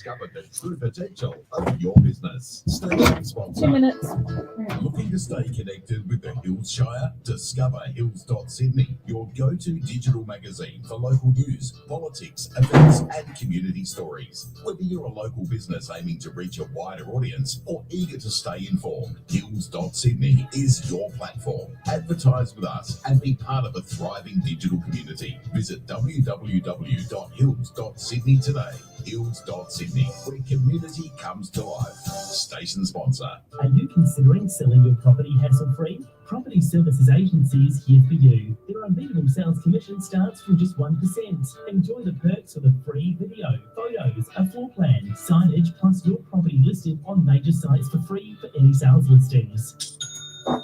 discover the true potential of your business. Station sponsor. 2 minutes. Looking to stay connected with the Hills Shire? Discover Hills.Sydney, your go-to digital magazine for local news, politics, events, and community stories. Whether you're a local business aiming to reach a wider audience or eager to stay informed, Hills.Sydney is your platform. Advertise with us and be part of a thriving digital community. Visit www.hills.sydney today. Hills.Sydney, where community comes to life. Station sponsor. Are you considering selling your property hassle-free? Property Services Agency is here for you. Their unbeatable sales commission starts from just 1%. Enjoy the perks of a free video, photos, a floor plan, signage, plus your property listed on major sites for free for any sales listings.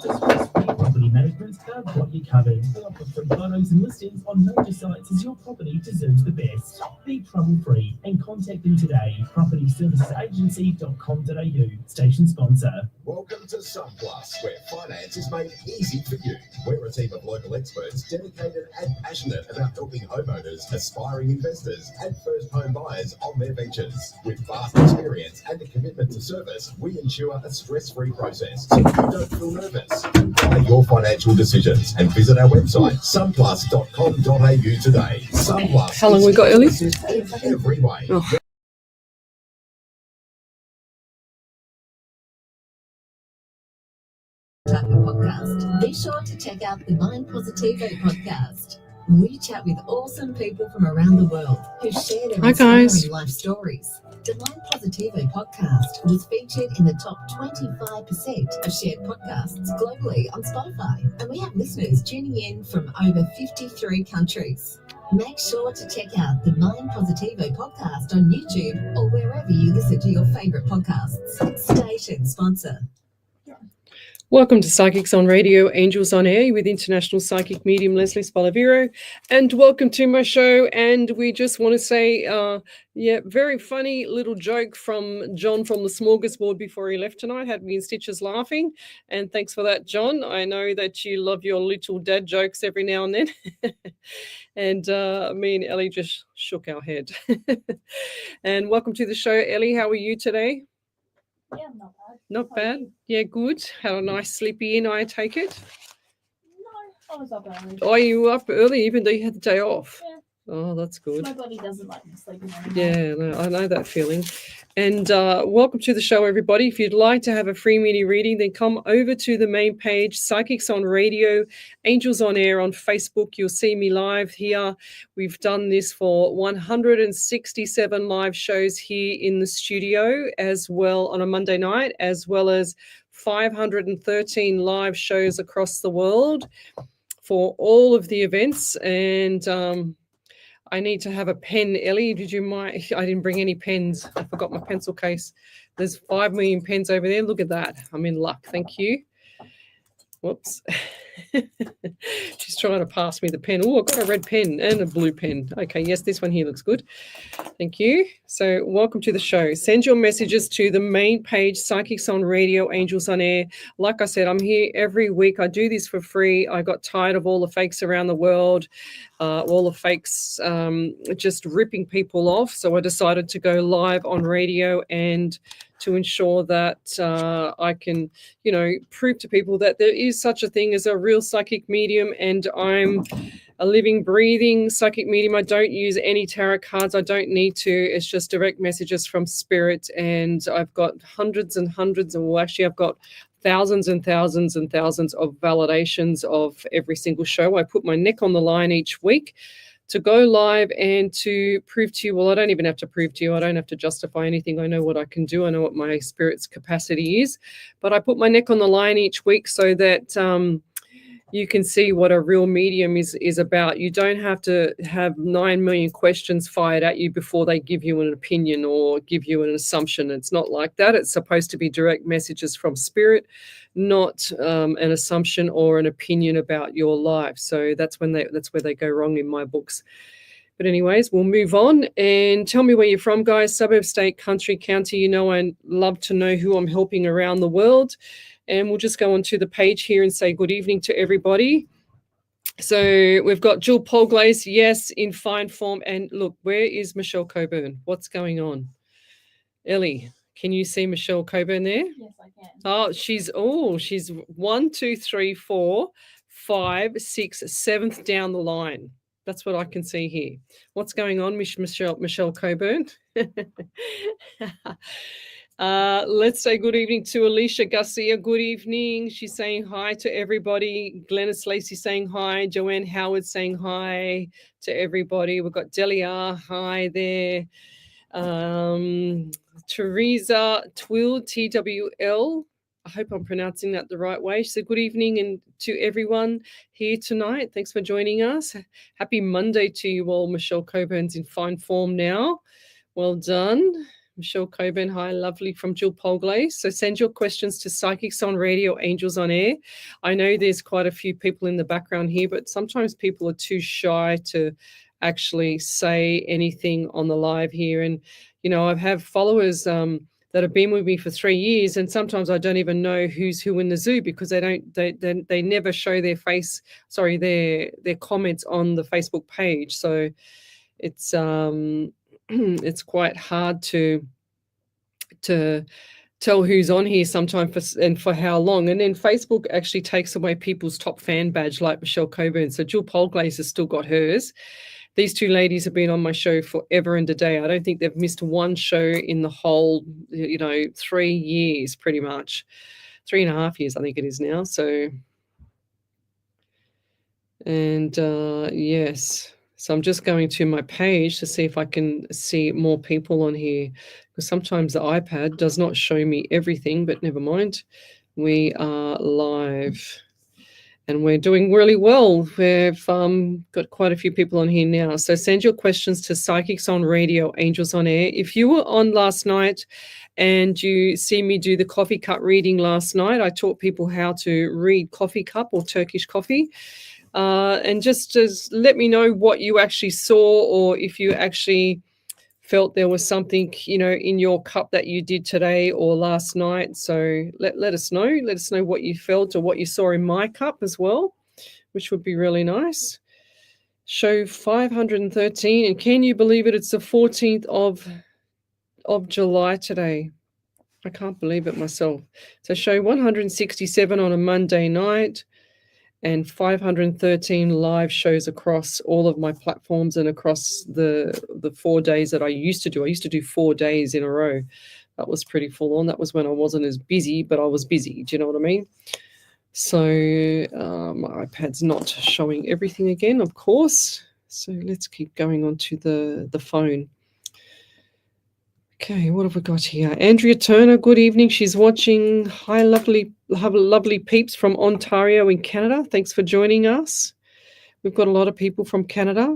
Discuss free property management, they've got you covered. They offer free photos and listings on major sites as your property deserves the best. Be trouble-free and contact them today. propertyservicesagency.com.au. Station sponsor. Welcome to SunPlus, where finance is made easy for you. We're a team of local experts dedicated and passionate about helping homeowners, aspiring investors, and first home buyers on their ventures. With vast experience and a commitment to service, we ensure a stress-free process so you don't feel nervous. Apply your financial decisions and visit our website, sunplus.com.au today. SunPlus. How long we got, Ellie? Every way. Oh. Type of podcast, be sure to check out the Mind Positivo podcast. We chat with awesome people from around the world who share their inspiring life stories. The Mind Positivo podcast was featured in the top 25% of shared podcasts globally on Spotify, and we have listeners tuning in from over 53 countries. Make sure to check out the Mind Positivo podcast on YouTube or wherever you listen to your favorite podcasts. Station sponsor. Welcome to Psychics on Radio, Angels on Air with International Psychic Medium Lesley Spaliviero, and welcome to my show. And we just want to say, very funny little joke from John from the smorgasbord before he left tonight. Had me in stitches laughing, and thanks for that, John. I know that you love your little dad jokes every now and then. And me and Ellie just shook our head. And welcome to the show, Ellie. How are you today? Yeah, not bad. Not bad. Yeah, good. Had a nice sleepy in, I take it. No, I was up early. Oh, you were up early even though you had the day off? Yeah. Oh, that's good. My body doesn't like me sleeping anymore. Yeah, no, I know that feeling. And welcome to the show, everybody. If you'd like to have a free mini reading, then come over to the main page, Psychics on Radio, Angels on Air on Facebook. You'll see me live here. We've done this for 167 live shows here in the studio as well on a Monday night, as well as 513 live shows across the world for all of the events. And I need to have a pen, Ellie. Did you mind? I didn't bring any pens. I forgot my pencil case. There's 5 million pens over there. Look at that. I'm in luck. Thank you. Whoops. She's trying to pass me the pen. Oh, I've got a red pen and a blue pen. Okay, yes, this one here looks good. Thank you. So welcome to the show. Send your messages to the main page, Psychics on Radio, Angels on Air. Like I said, I'm here every week. I do this for free. I got tired of all the fakes around the world, all the fakes just ripping people off. So I decided to go live on radio and to ensure that I can, prove to people that there is such a thing as a real psychic medium, and I'm a living, breathing psychic medium. I don't use any tarot cards. I don't need to. It's just direct messages from spirit, and I've got hundreds and hundreds, I've got thousands and thousands and thousands of validations of every single show. I put my neck on the line each week to go live and to prove to you, well, I don't even have to prove to you. I don't have to justify anything. I know what I can do. I know what my spirit's capacity is. But I put my neck on the line each week so that you can see what a real medium is about. You don't have to have 9 million questions fired at you before they give you an opinion or give you an assumption. It's not like that. It's supposed to be direct messages from spirit, not an assumption or an opinion about your life. So that's where they go wrong in my books. But anyways, we'll move on and tell me where you're from, guys. Suburb, state, country, county. I love to know who I'm helping around the world. And we'll just go onto the page here and say good evening to everybody. So we've got Jill Polglaze, yes, in fine form. And look, where is Michelle Coburn? What's going on? Ellie, can you see Michelle Coburn there? Yes, I can. She's 1, 2, 3, 4, 5, 6, 7th down the line. That's what I can see here. What's going on, Michelle Coburn? Let's say good evening to Alicia Garcia. Good evening. She's saying hi to everybody. Glennis Lacey saying hi. Joanne Howard saying hi to everybody. We've got Delia. Hi there. Teresa Twill, TWL. I hope I'm pronouncing that the right way. She said good evening and to everyone here tonight. Thanks for joining us. Happy Monday to you all. Michelle Coburn's in fine form now. Well done. Michelle Coburn, hi, lovely, from Jill Polglaze. So send your questions to Psychics on Radio, Angels on Air. I know there's quite a few people in the background here, but sometimes people are too shy to actually say anything on the live here. And, you know, I have followers that have been with me for 3 years, and sometimes I don't even know who's who in the zoo because they never show their their comments on the Facebook page. So it's it's quite hard to tell who's on here sometimes and for how long. And then Facebook actually takes away people's top fan badge like Michelle Coburn. So Jill Polglaze has still got hers. These two ladies have been on my show forever and a day. I don't think they've missed one show in the whole, 3 years, pretty much. 3.5 years, I think it is now. So, and yes. So I'm just going to my page to see if I can see more people on here, because sometimes the iPad does not show me everything, but never mind. We are live and we're doing really well. We've got quite a few people on here now. So send your questions to Psychics on Radio, Angels on Air. If you were on last night and you see me do the coffee cup reading last night, I taught people how to read coffee cup or Turkish coffee. And just let me know what you actually saw, or if you actually felt there was something, in your cup that you did today or last night. So let us know. Let us know what you felt or what you saw in my cup as well, which would be really nice. Show 513. And can you believe it? It's the 14th of July today. I can't believe it myself. So show 167 on a Monday night, and 513 live shows across all of my platforms and across the 4 days that I used to do. I used to do 4 days in a row. That was pretty full on. That was when I wasn't as busy, but I was busy. Do you know what I mean? So my iPad's not showing everything again, of course. So let's keep going on to the phone. Okay, what have we got here? Andrea Turner, good evening. She's watching. Hi, lovely peeps from Ontario in Canada. Thanks for joining us. We've got a lot of people from Canada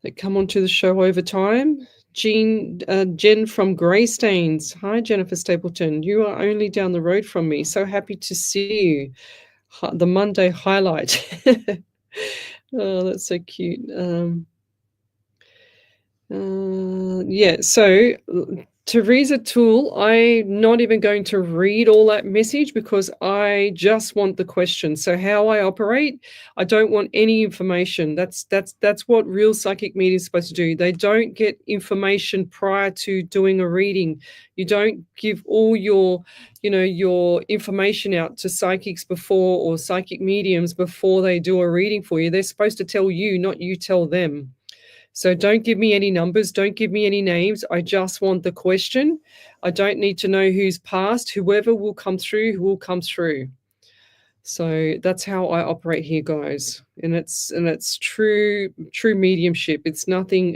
that come onto the show over time. Jen from Greystanes. Hi, Jennifer Stapleton. You are only down the road from me. So happy to see you. The Monday highlight. Oh, that's so cute. So Teresa Toole, I'm not even going to read all that message because I just want the question. So how I operate, I don't want any information. That's what real psychic media is supposed to do. They don't get information prior to doing a reading. You don't give all your information out to psychics before, or psychic mediums before they do a reading for you. They're supposed to tell you, not you tell them. So don't give me any numbers. Don't give me any names. I just want the question. I don't need to know who's passed. Whoever will come through, will come through. So that's how I operate here, guys. And it's true mediumship. It's nothing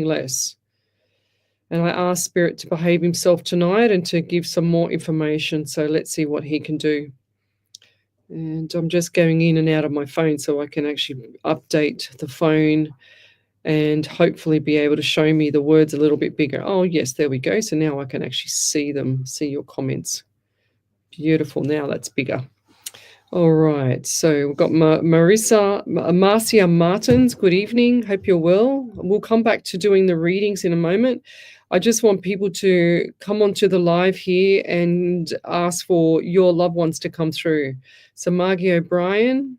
less. And I asked Spirit to behave himself tonight and to give some more information. So let's see what he can do. And I'm just going in and out of my phone so I can actually update the phone and hopefully be able to show me the words a little bit bigger. Oh, yes, there we go. So now I can actually see them, see your comments. Beautiful. Now that's bigger. All right. So we've got Marcia Martins. Good evening. Hope you're well. We'll come back to doing the readings in a moment. I just want people to come onto the live here and ask for your loved ones to come through. So Margie O'Brien,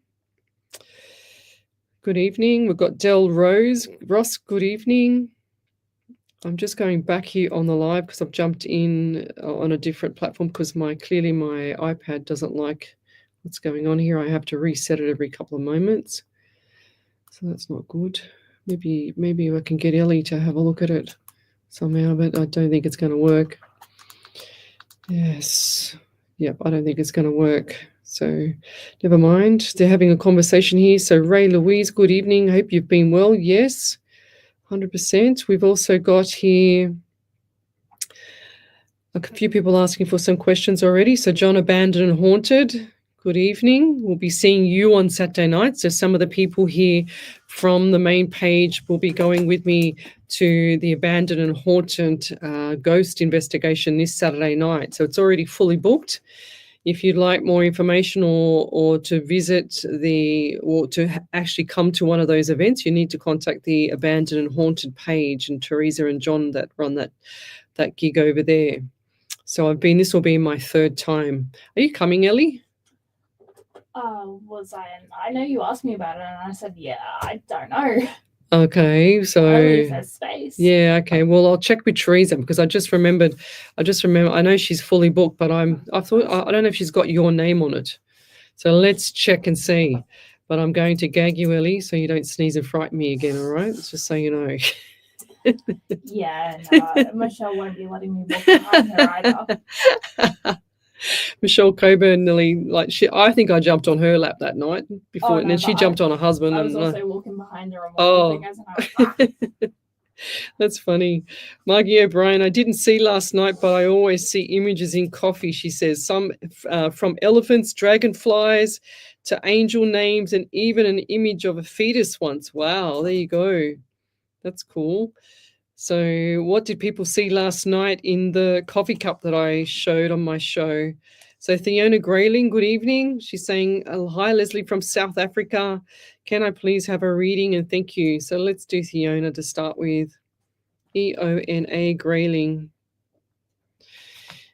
good evening. We've got Del Ross, good evening. I'm just going back here on the live because I've jumped in on a different platform because clearly my iPad doesn't like what's going on here. I have to reset it every couple of moments. So that's not good. Maybe I can get Ellie to have a look at it somehow, but I don't think it's going to work. Yes. Yep, I don't think it's going to work. So never mind. They're having a conversation here. So Ray Louise, good evening. Hope you've been well. Yes, 100%. We've also got here a few people asking for some questions already. So John, Abandoned and Haunted, good evening. We'll be seeing you on Saturday night. So some of the people here from the main page will be going with me to the Abandoned and Haunted ghost investigation this Saturday night. So it's already fully booked. If you'd like more information or to visit actually come to one of those events, you need to contact the Abandoned and Haunted page, and Teresa and John that run that gig over there. So this will be my third time. Are you coming, Ellie? Was I? I know you asked me about it, and I said, yeah, I don't know. Okay, so Only if there's space. yeah, okay. Well, I'll check with Teresa because I just remembered. I know she's fully booked, but I don't know if she's got your name on it. So let's check and see. But I'm going to gag you, Ellie, so you don't sneeze and frighten me again. All right, just so you know. Yeah, no, Michelle won't be letting me walk behind her either. Michelle Coburn nearly I think I jumped on her lap that night before, and then she jumped on her husband. I was also walking behind her on one of the fingers. That's funny. Margie O'Brien, I didn't see last night, but I always see images in coffee, she says. Some from elephants, dragonflies, to angel names, and even an image of a fetus once. Wow, there you go. That's cool. So what did people see last night in the coffee cup that I showed on my show? So Theona Grayling, good evening. She's saying, hi, Lesley from South Africa. Can I please have a reading? And thank you. So let's do Theona to start with. Eona Grayling.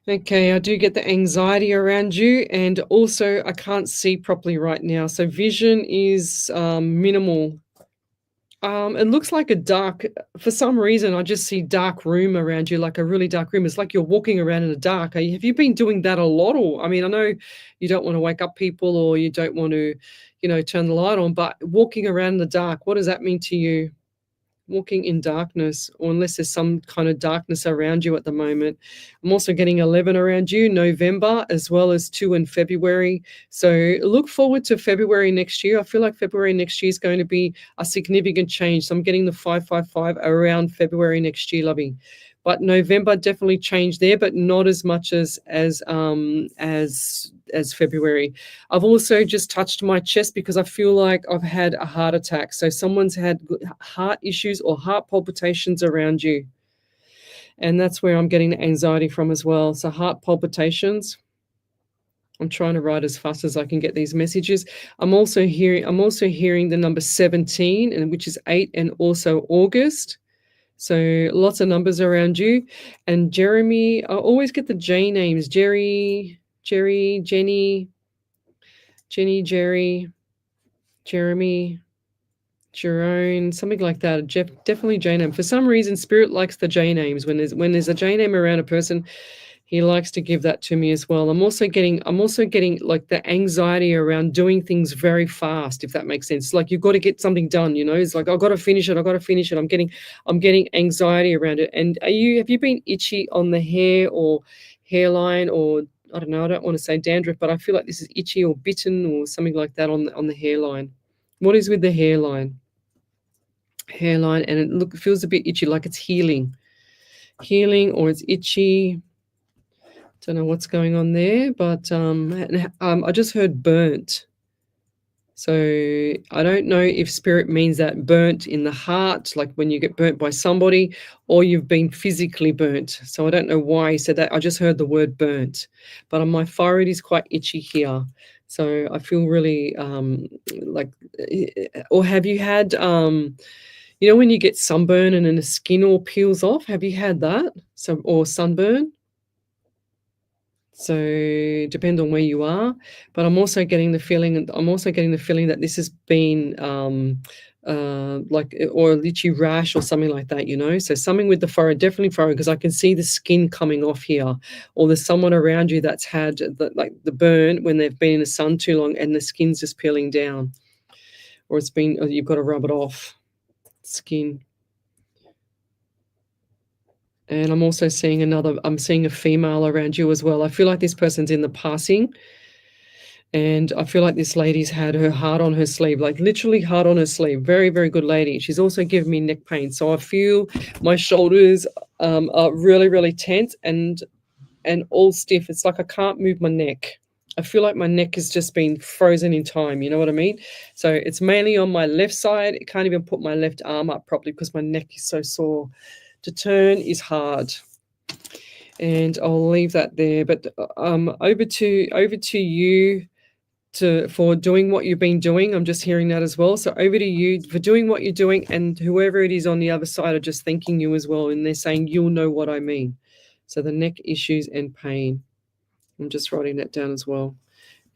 Okay, I do get the anxiety around you, and also I can't see properly right now. So vision is minimal. It looks like for some reason, I just see dark room around you, like a really dark room. It's like you're walking around in the dark. Have you been doing that a lot? Or, I mean, I know you don't want to wake up people or you don't want to, turn the light on, but walking around in the dark, what does that mean to you? Walking in darkness, or unless there's some kind of darkness around you at the moment. I'm also getting 11 around you, November, as well as 2 in February. So look forward to February next year. I feel like February next year is going to be a significant change. So I'm getting the 555 around February next year, lovey. But November definitely changed there, but not as much as February. I've also just touched my chest because I feel like I've had a heart attack. So someone's had heart issues or heart palpitations around you. And that's where I'm getting the anxiety from as well. So heart palpitations. I'm trying to write as fast as I can get these messages. I'm also hearing the number 17, and which is 8, and also August. So lots of numbers around you. And Jeremy, I always get the J names. Jerry, Jenny, Jerry, Jeremy, Jerome, something like that. Definitely J name. For some reason, Spirit likes the J names. When there's a J name around a person, he likes to give that to me as well. I'm also getting like the anxiety around doing things very fast, if that makes sense. Like you've got to get something done, It's like I've got to finish it. I'm getting anxiety around it. And have you been itchy on the hair or hairline, or I don't know, I don't want to say dandruff, but I feel like this is itchy or bitten or something like that on the hairline. What is with the hairline? And it feels a bit itchy, like it's healing, or it's itchy. Don't know what's going on there, but I just heard burnt. So I don't know if Spirit means that burnt in the heart, like when you get burnt by somebody, or you've been physically burnt. So I don't know why he said that. I just heard the word burnt, but my forehead is quite itchy here. So I feel really or have you had, when you get sunburn and then the skin all peels off? Have you had that? Or sunburn? So depend on where you are, but I'm also getting the feeling that this has been or a itchy rash or something like that, you know. So something with the forehead, definitely forehead, because I can see the skin coming off here, or there's someone around you that's had the burn when they've been in the sun too long and the skin's just peeling down, or you've got to rub it off skin. And I'm also seeing I'm seeing a female around you as well. I feel like this person's in the passing. And I feel like this lady's had her heart on her sleeve, like literally heart on her sleeve. Very, very good lady. She's also given me neck pain. So I feel my shoulders are really, really tense and all stiff. It's like I can't move my neck. I feel like my neck has just been frozen in time. You know what I mean? So it's mainly on my left side. I can't even put my left arm up properly because my neck is so sore. To turn is hard. And I'll leave that there. But over to you. For doing what you've been doing. I'm just hearing that as well. So over to you for doing what you're doing, and whoever it is on the other side are just thanking you as well, and they're saying you'll know what I mean. So the neck issues and pain. I'm just writing that down as well.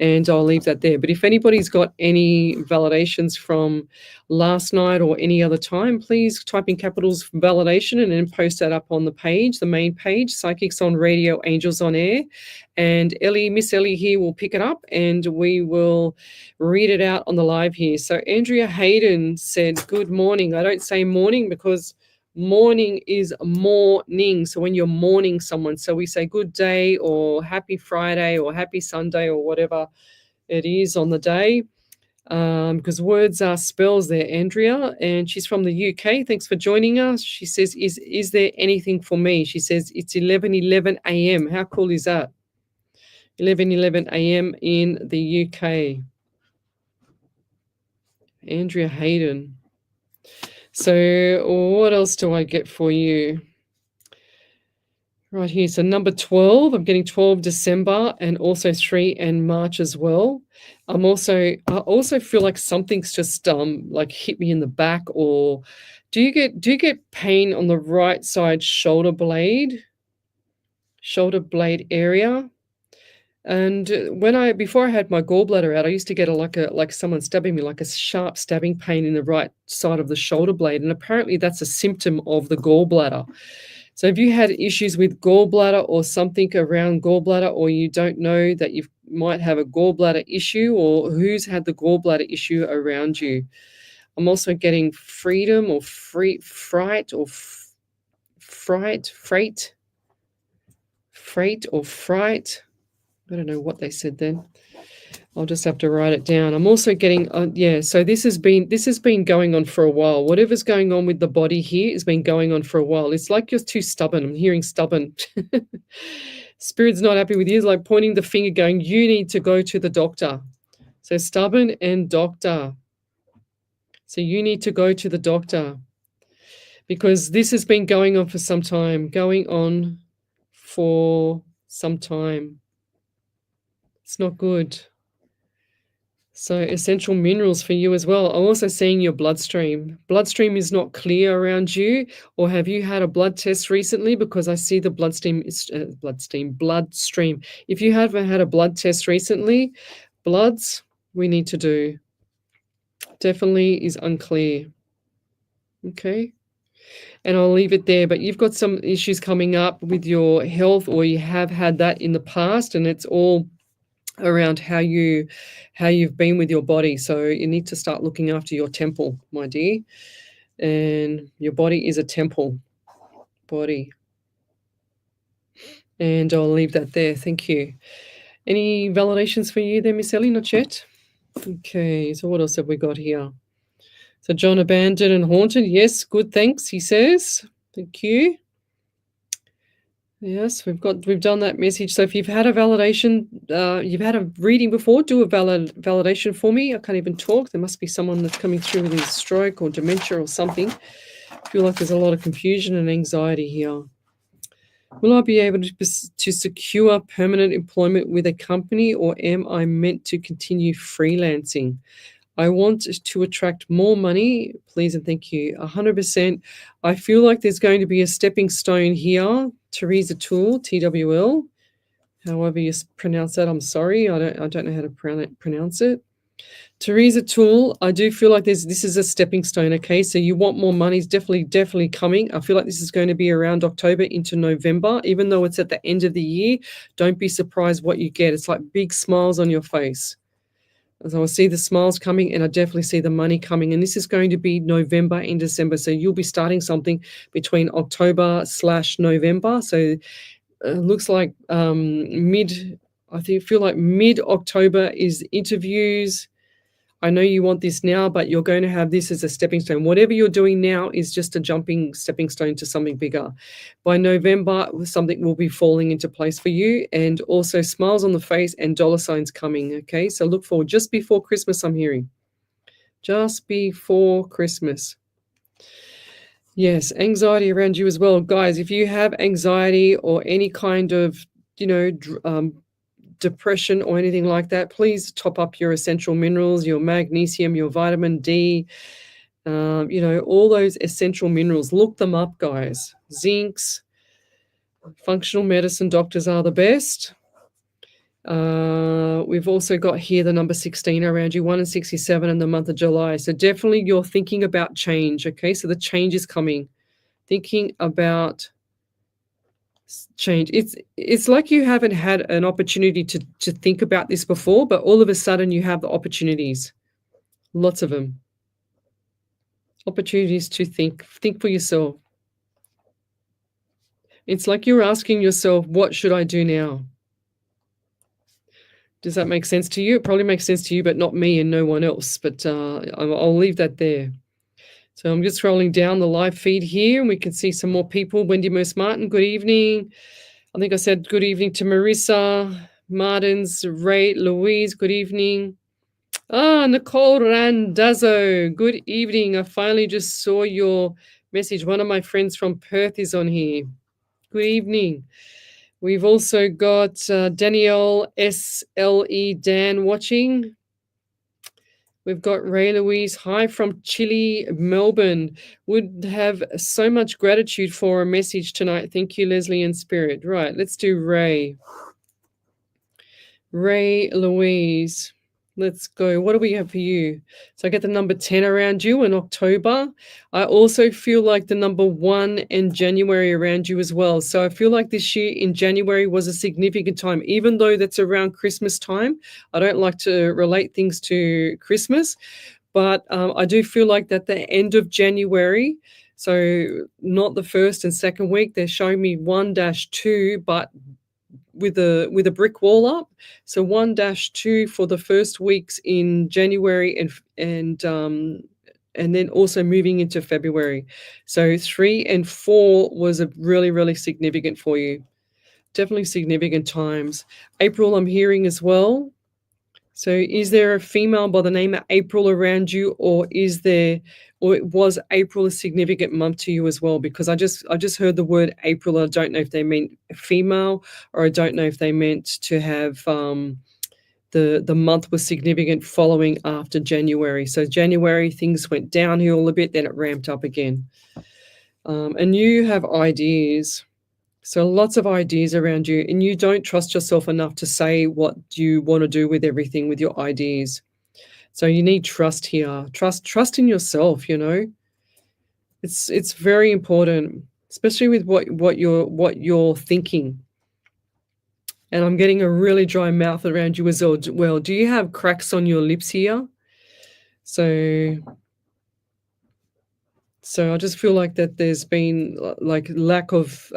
And I'll leave that there. But if anybody's got any validations from last night or any other time, please type in capitals validation and then post that up on the page, the main page, Psychics on Radio, Angels on Air. And Miss Ellie here will pick it up and we will read it out on the live here. So Andrea Hayden said, good morning. I don't say morning because morning is morning. So when you're mourning someone, so we say good day or happy Friday or happy Sunday or whatever it is on the day, because words are spells there, Andrea, and she's from the UK. Thanks for joining us. She says, is there anything for me? She says it's 11:11 a.m. How cool is that? 11:11 a.m. in the UK. Andrea Hayden. So what else do I get for you? Right here. So number 12, I'm getting 12 December and also 3 and March as well. I also feel like something's just like hit me in the back. Or do you get pain on the right side shoulder blade area? And before I had my gallbladder out, I used to get like someone stabbing me, like a sharp stabbing pain in the right side of the shoulder blade. And apparently that's a symptom of the gallbladder. So if you had issues with gallbladder or something around gallbladder, or you don't know that you might have a gallbladder issue, or who's had the gallbladder issue around you. I'm also getting freedom or fright or freight or fright. I don't know what they said then. I'll just have to write it down. I'm also getting, so this has been going on for a while. Whatever's going on with the body here has been going on for a while. It's like you're too stubborn. I'm hearing stubborn. Spirit's not happy with you. It's like pointing the finger going, you need to go to the doctor. So stubborn and doctor. So you need to go to the doctor because this has been going on for some time, It's not good. So essential minerals for you as well. I'm also seeing your bloodstream. Bloodstream is not clear around you. Or have you had a blood test recently? Because I see the bloodstream. If you haven't had a blood test recently, bloods we need to do. Definitely is unclear. Okay. And I'll leave it there. But you've got some issues coming up with your health, or you have had that in the past, and it's all around how you've been with your body. So you need to start looking after your temple, my dear. And your body is a temple body. And I'll leave that there. Thank you. Any validations for you there, Miss Ellie? Not yet? Okay, so what else have we got here? So John abandoned and haunted. Yes, good, thanks, he says. Thank you. Yes, we've done that message. So if you've had a validation, you've had a reading before, do a validation for me. I can't even talk. There must be someone that's coming through with a stroke or dementia or something. I feel like there's a lot of confusion and anxiety here. Will I be able to secure permanent employment with a company, or am I meant to continue freelancing? I want to attract more money, please and thank you. 100%. I feel like there's going to be a stepping stone here. Teresa Tool, TWL. However you pronounce that, I'm sorry. I don't know how to pronounce it. Teresa Toole, I do feel like this is a stepping stone, okay? So you want more money, is definitely coming. I feel like this is going to be around October into November. Even though it's at the end of the year, don't be surprised what you get. It's like big smiles on your face. So I see the smiles coming, and I definitely see the money coming. And this is going to be November and December. So you'll be starting something between October/November. So it looks like feel like mid-October is interviews. I know you want this now, but you're going to have this as a stepping stone. Whatever you're doing now is just a stepping stone to something bigger. By November, something will be falling into place for you, and also smiles on the face and dollar signs coming, okay? So look forward. Just before Christmas, I'm hearing. Just before Christmas. Yes, anxiety around you as well. Guys, if you have anxiety or any kind of, depression or anything like that, please top up your essential minerals, your magnesium, your vitamin D, all those essential minerals. Look them up, guys. Zincs, functional medicine doctors are the best. We've also got here the number 16 around you, 1 and 67 in the month of July. So definitely you're thinking about change, okay? So the change is coming. Thinking about change. It's like you haven't had an opportunity to think about this before, but all of a sudden you have the opportunities. Lots of them. Opportunities to think for yourself. It's like you're asking yourself, what should I do now? Does that make sense to you? It probably makes sense to you, but not me and no one else. But I'll leave that there. So I'm just scrolling down the live feed here, and we can see some more people. Wendy Merce Martin, good evening. I think I said good evening to Marissa Martins, Ray, Louise, good evening. Nicole Randazzo, good evening. I finally just saw your message. One of my friends from Perth is on here. Good evening. We've also got Danielle SLE Dan watching. We've got Ray Louise. Hi from Chile, Melbourne. Would have so much gratitude for a message tonight. Thank you, Leslie and Spirit. Right, let's do Ray. Ray Louise. Let's go. What do we have for you? So I get the number 10 around you in October. I also feel like the number 1 in January around you as well. So I feel like this year in January was a significant time, even though that's around Christmas time. I don't like to relate things to Christmas, but I do feel like that the end of January, so not the first and second week, they're showing me 1-2, but with a brick wall up. So 1-2 for the first weeks in January and then also moving into February. So 3 and 4 was a really, really significant for you. Definitely significant times. April, I'm hearing as well. So is there a female by the name of April around you, or was April a significant month to you as well? Because I just heard the word April. I don't know if they meant female, or I don't know if they meant to have the month was significant following after January. So January, things went downhill a bit, then it ramped up again. And you have ideas. So lots of ideas around you, and you don't trust yourself enough to say what you want to do with everything, with your ideas. So you need trust here. Trust in yourself, It's very important, especially with what you're thinking. And I'm getting a really dry mouth around you as well. Do you have cracks on your lips here? So I just feel like that there's been like lack of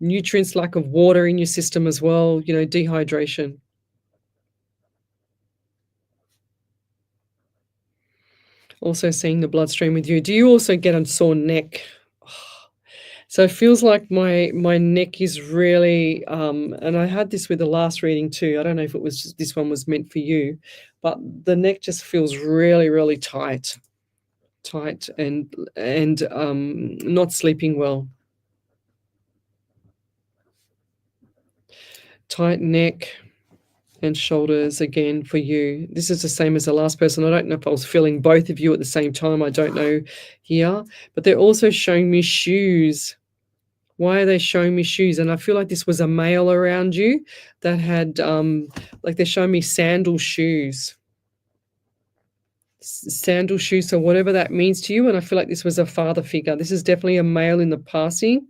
nutrients, lack of water in your system as well, dehydration. Also seeing the bloodstream with you. Do you also get a sore neck? So it feels like my neck is really, and I had this with the last reading too. I don't know if it was just, this one was meant for you, but the neck just feels really, really tight and not sleeping well. Tight neck and shoulders again for you. This is the same as the last person. I don't know if I was feeling both of you at the same time. I don't know here, but they're also showing me shoes. Why are they showing me shoes? And I feel like this was a male around you that had, like they're showing me sandal shoes. sandal shoes, so whatever that means to you. And I feel like this was a father figure. This is definitely a male in the passing.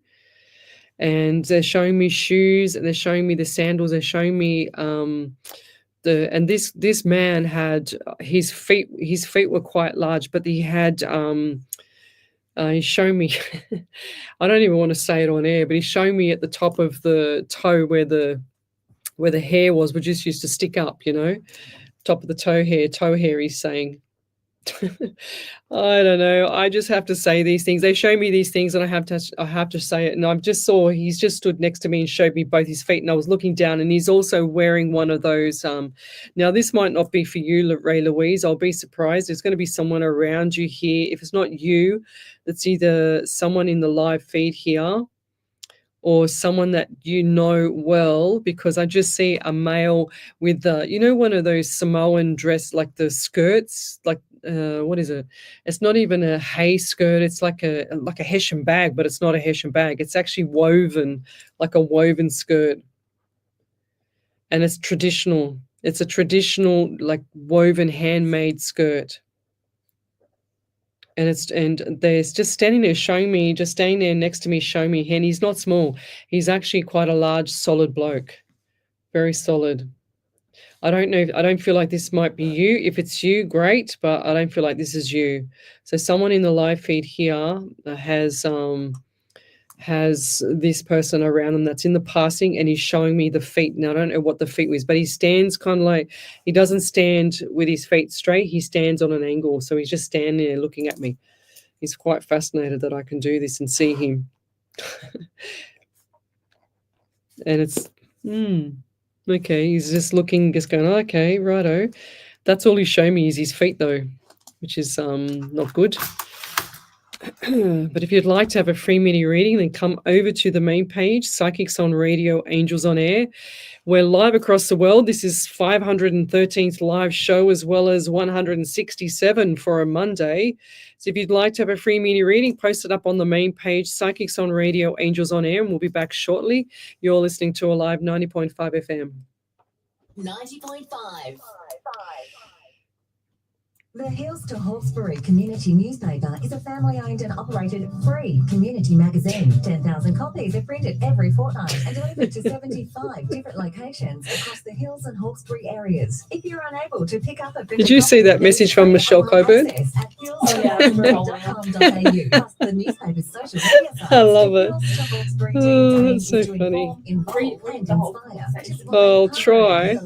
And they're showing me shoes, and they're showing me the sandals. They're showing me this man had his feet were quite large, but he had he's showing me I don't even want to say it on air, but he's showing me at the top of the toe where the hair was, which just used to stick up, top of the toe hair, he's saying. I don't know. I just have to say these things. They show me these things, and I have to say it. And I just saw he's just stood next to me and showed me both his feet, and I was looking down, and he's also wearing one of those. Now this might not be for you, Ray Louise. I'll be surprised. There's going to be someone around you here. If it's not you, it's either someone in the live feed here or someone that you know well, because I just see a male with one of those Samoan dress, like the skirts, like what is it? It's not even a hay skirt. It's like a Hessian bag, but it's not a Hessian bag. It's actually woven, like a woven skirt, and it's traditional. It's a traditional, like woven, handmade skirt. And they're just standing there showing me, just standing there next to me, showing me. And he's not small. He's actually quite a large, solid bloke. Very solid. I don't know. I don't feel like this might be you. If it's you, great. But I don't feel like this is you. So someone in the live feed here has this person around him that's in the passing, and he's showing me the feet. Now I don't know what the feet was, but he stands kind of like, he doesn't stand with his feet straight. He stands on an angle, so he's just standing there looking at me. He's quite fascinated that I can do this and see him. And it's okay. He's just looking, just going, okay, righto. That's all he's showing me is his feet though, which is not good. But if you'd like to have a free mini reading, then come over to the main page, Psychics on Radio, Angels on Air. We're live across the world. This is 513th live show, as well as 167 for a Monday. So if you'd like to have a free mini reading, post it up on the main page, Psychics on Radio, Angels on Air, and we'll be back shortly. You're listening to Alive 90.5 FM. 90.5. The Hills to Hawkesbury Community Newspaper is a family-owned and operated free community magazine. 10,000 copies are printed every fortnight and delivered to 75 different locations across the Hills and Hawkesbury areas. If you're unable to pick up a printed Did you see that message from Michelle Coburn? Plus the newspaper's social media sites. I love it. Oh, that's so funny. I'll try.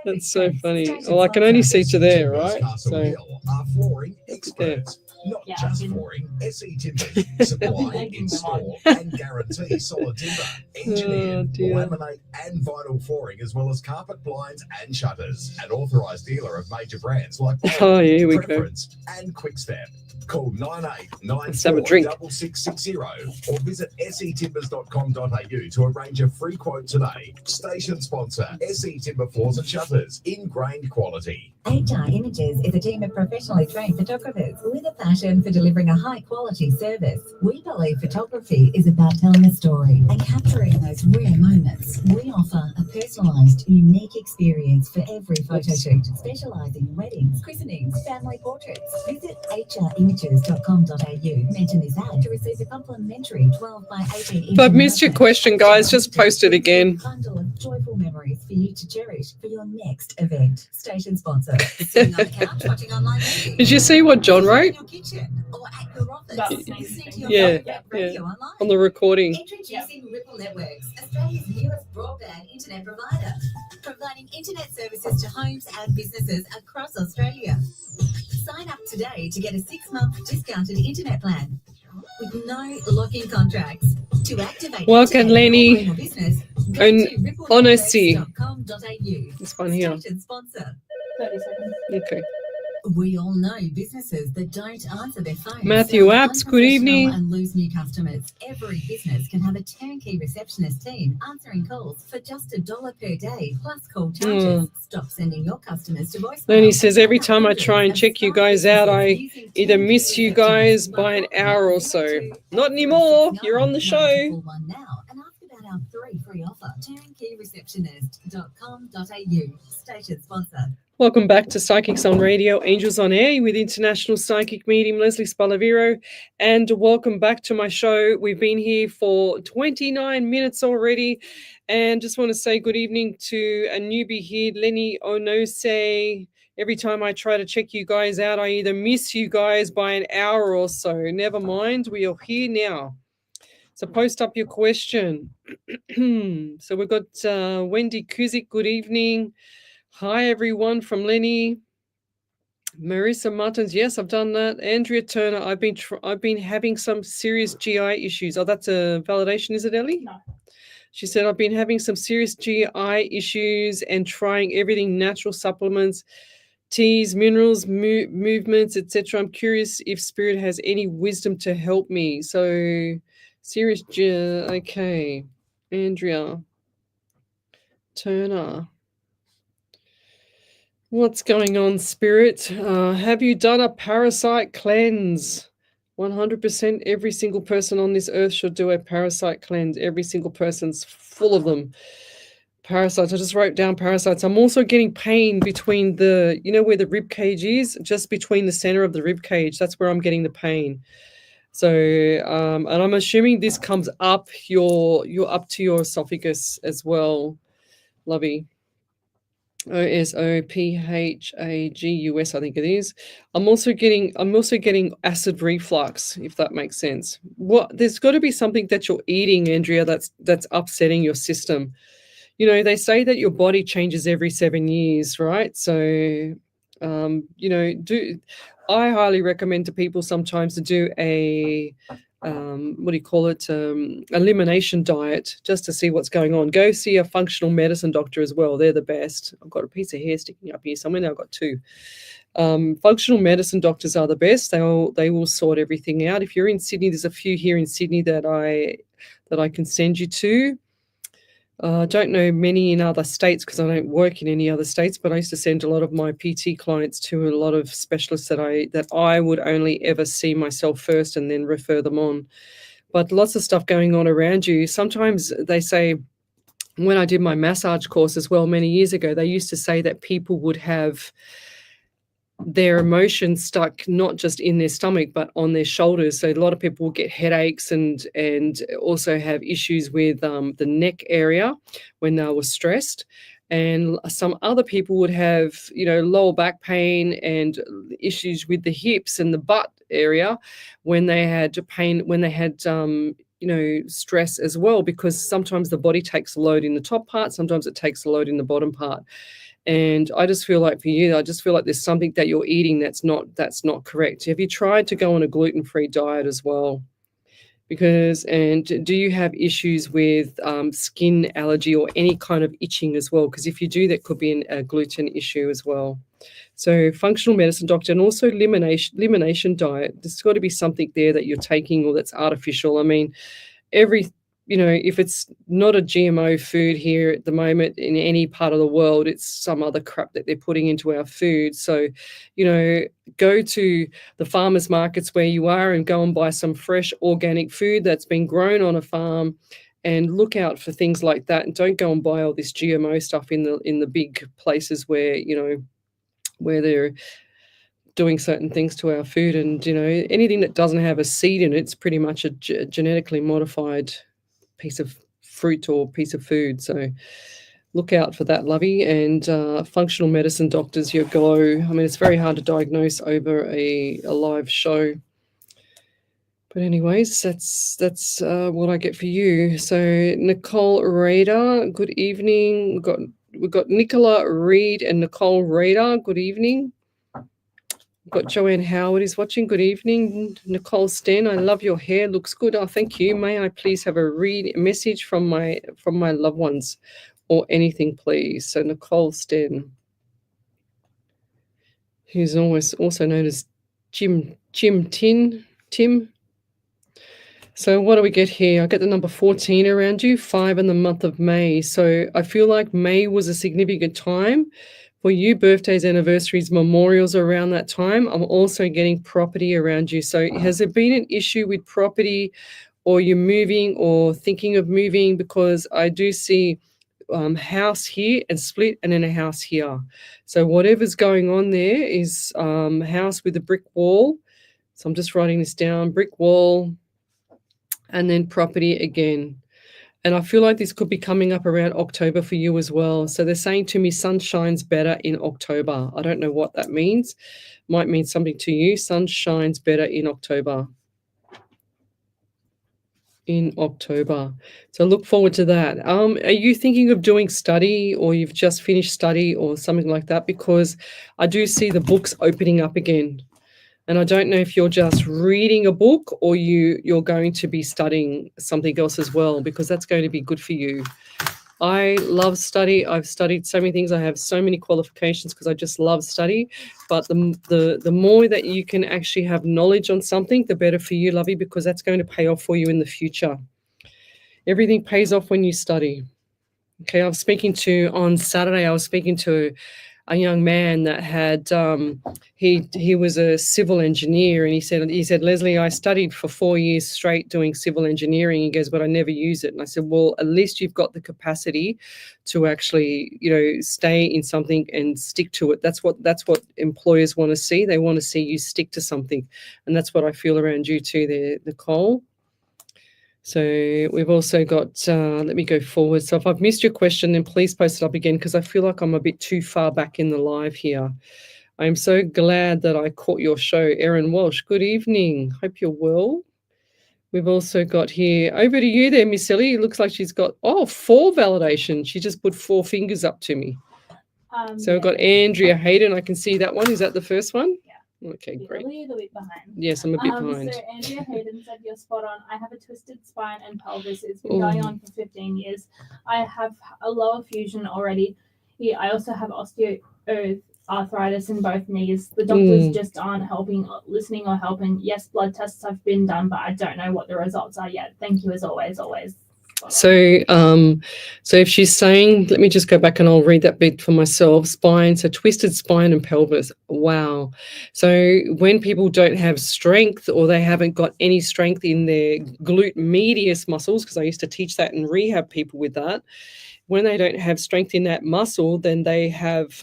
That's so funny. Well, I can only see to there, right? So are flooring experts. Not just flooring, SE Timbers supply, install and guarantee solid timber, engineered, laminate and vinyl flooring, as well as carpet, blinds and shutters. An authorised dealer of major brands like here we Preference and Quickstep. Call 98946660 or visit setimbers.com.au to arrange a free quote today. Station sponsor, SE Timber Floors and Shutters, ingrained quality. HR Images is a team of professionally trained photographers with a passion for delivering a high-quality service. We believe photography is about telling a story and capturing those rare moments. We offer a personalised, unique experience for every photo shoot, specialising in weddings, christenings, family portraits. Visit hrimages.com.au. Mention this ad to receive a complimentary 12 by 18 inch. If I've missed your question, guys, just post it again. Bundle of joyful memories for you to cherish for your next event. Station sponsor. Did you see what John wrote? Yeah, on the recording. Introducing Ripple Networks, Australia's newest broadband internet provider, providing internet services to homes and businesses across Australia. Sign up today to get a 6-month discounted internet plan with no lock-in contracts. To activate welcome, Lenny. Business, and honesty. This one here. Sponsor. 30 seconds. Okay. We all know businesses that don't answer their phones. Matthew Apps, good evening. And lose new customers. Every business can have a turnkey receptionist team answering calls for just $1 per day plus call charges. Stop sending your customers to voicemail. Lenny says every time I try and check you guys out, I either miss you guys by an hour or so. Not anymore. You're on the show. Our free offer, turnkeyreceptionist.com.au. Station sponsor. Welcome back to Psychics on Radio, Angels on Air with international psychic medium Lesley Spaliviero. And welcome back to my show. We've been here for 29 minutes already. And just want to say good evening to a newbie here, Lenny Onose. Every time I try to check you guys out, I either miss you guys by an hour or so. Never mind, we are here now. So post up your question. So we've got Wendy Kuzik, good evening. Hi, everyone, from Lenny. Marissa Martins, yes, I've done that. Andrea Turner, I've been having some serious GI issues. Oh, that's a validation, is it, Ellie? No. She said, I've been having some serious GI issues and trying everything, natural supplements, teas, minerals, movements, etc. I'm curious if Spirit has any wisdom to help me. So, serious GI, okay. Andrea Turner. What's going on, Spirit? Have you done a parasite cleanse? 100% every single person on this earth should do a parasite cleanse. Every single person's full of them. Parasites. I just wrote down parasites. I'm also getting pain between the, where the rib cage is, just between the center of the rib cage. That's where I'm getting the pain. So, and I'm assuming this comes up up to your esophagus as well, Lovey. OSOPHAGUS, I think it is. I'm also getting acid reflux, if that makes sense. There's got to be something that you're eating, Andrea, that's upsetting your system. They say that your body changes every 7 years, right? So, I highly recommend to people sometimes to do a elimination diet, just to see what's going on. Go see a functional medicine doctor as well. They're the best. I've got a piece of hair sticking up here somewhere. Now I've got two. Functional medicine doctors are the best. They will sort everything out. If you're in Sydney, there's a few here in Sydney that I can send you to. I don't know many in other states because I don't work in any other states, but I used to send a lot of my PT clients to a lot of specialists that I would only ever see myself first and then refer them on. But lots of stuff going on around you. Sometimes they say, when I did my massage course as well many years ago, they used to say that people would have their emotions stuck not just in their stomach but on their shoulders. So a lot of people will get headaches and also have issues with the neck area when they were stressed. And some other people would have, lower back pain and issues with the hips and the butt area when they had pain, when they had stress as well, because sometimes the body takes a load in the top part, sometimes it takes a load in the bottom part. And I just feel like for you, there's something that you're eating that's not correct. Have you tried to go on a gluten-free diet as well? And do you have issues with skin allergy or any kind of itching as well? Because if you do, that could be a gluten issue as well. So functional medicine doctor, and also elimination diet. There's got to be something there that you're taking or that's artificial. I mean, if it's not a GMO food here at the moment in any part of the world, it's some other crap that they're putting into our food. So, go to the farmers markets where you are and go and buy some fresh organic food that's been grown on a farm, and look out for things like that. And don't go and buy all this GMO stuff in the big places where they're doing certain things to our food. And, anything that doesn't have a seed in it's pretty much a genetically modified piece of fruit or piece of food. So look out for that, Lovey. And functional medicine doctors, your glow. I mean, it's very hard to diagnose over a live show. But anyways, that's what I get for you. So Nicole Rader, good evening. We've got Nicola Reed and Nicole Rader, good evening. Got Joanne Howard is watching. Good evening. Nicole Sten, I love your hair. Looks good. Oh, thank you. May I please have a message from my loved ones or anything, please? So Nicole Sten, who's also known as Tim. So what do we get here? I get the number 14 around you, 5 in the month of May. So I feel like May was a significant time for you, birthdays, anniversaries, memorials around that time. I'm also getting property around you. So has there been an issue with property, or you're moving or thinking of moving? Because I do see house here and split, and then a house here. So whatever's going on there is house with a brick wall. So I'm just writing this down, brick wall, and then property again. And I feel like this could be coming up around October for you as well. So they're saying to me, sun shines better in October. I don't know what that means. Might mean something to you. Sun shines better in October. In October. So look forward to that. Are you thinking of doing study, or you've just finished study or something like that? Because I do see the books opening up again. And I don't know if you're just reading a book or you're going to be studying something else as well, because that's going to be good for you. I love study. I've studied so many things. I have so many qualifications because I just love study. But the more that you can actually have knowledge on something, the better for you, lovey, because that's going to pay off for you in the future. Everything pays off when you study. Okay, on Saturday, I was speaking to a young man that had he was a civil engineer, and he said, Lesley, I studied for 4 years straight doing civil engineering. He goes, but I never use it. And I said, well, at least you've got the capacity to actually, stay in something and stick to it. That's what employers want to see. They want to see you stick to something, and that's what I feel around you too there, Nicole. So we've also got, let me go forward. So if I've missed your question, then please post it up again, because I feel like I'm a bit too far back in the live here. I'm so glad that I caught your show. Erin Walsh, good evening. Hope you're well. We've also got here, over to you there, Miss Ellie. It looks like she's got, 4 validation. She just put 4 fingers up to me. So I've got Andrea Hayden. I can see that one. Is that the first one? Yeah. Okay, great. A little bit behind. Yes, I'm a bit behind. So Andrea Hayden said you're spot on. I have a twisted spine and pelvis. It's been going on for 15 years. I have a lower fusion already. Yeah, I also have osteoarthritis in both knees. The doctors just aren't listening or helping. Yes, blood tests have been done, but I don't know what the results are yet. Thank you as always. So if she's saying, let me just go back and I'll read that bit for myself. Spine, so twisted spine and pelvis. Wow. So when people don't have strength, or they haven't got any strength in their glute medius muscles, because I used to teach that and rehab people with that, when they don't have strength in that muscle, then they have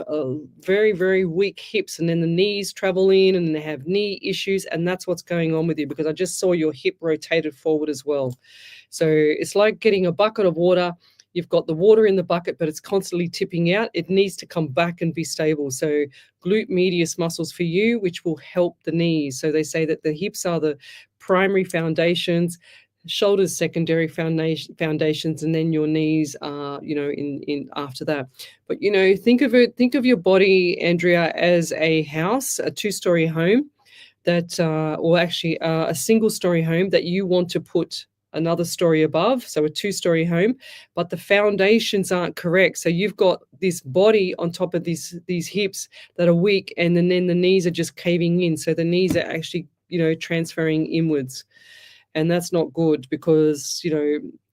very, very weak hips, and then the knees travel in and they have knee issues, and that's what's going on with you, because I just saw your hip rotated forward as well. So it's like getting a bucket of water. You've got the water in the bucket, but it's constantly tipping out. It needs to come back and be stable. So glute medius muscles for you, which will help the knees. So they say that the hips are the primary foundations, shoulders secondary foundations, and then your knees are, in after that. But think of your body, Andrea, as a house, a 2-story home that, or actually a single-story home that you want to put another story above, so a 2-story home, but the foundations aren't correct. So you've got this body on top of these hips that are weak, and then the knees are just caving in. So the knees are actually, transferring inwards. And that's not good, because,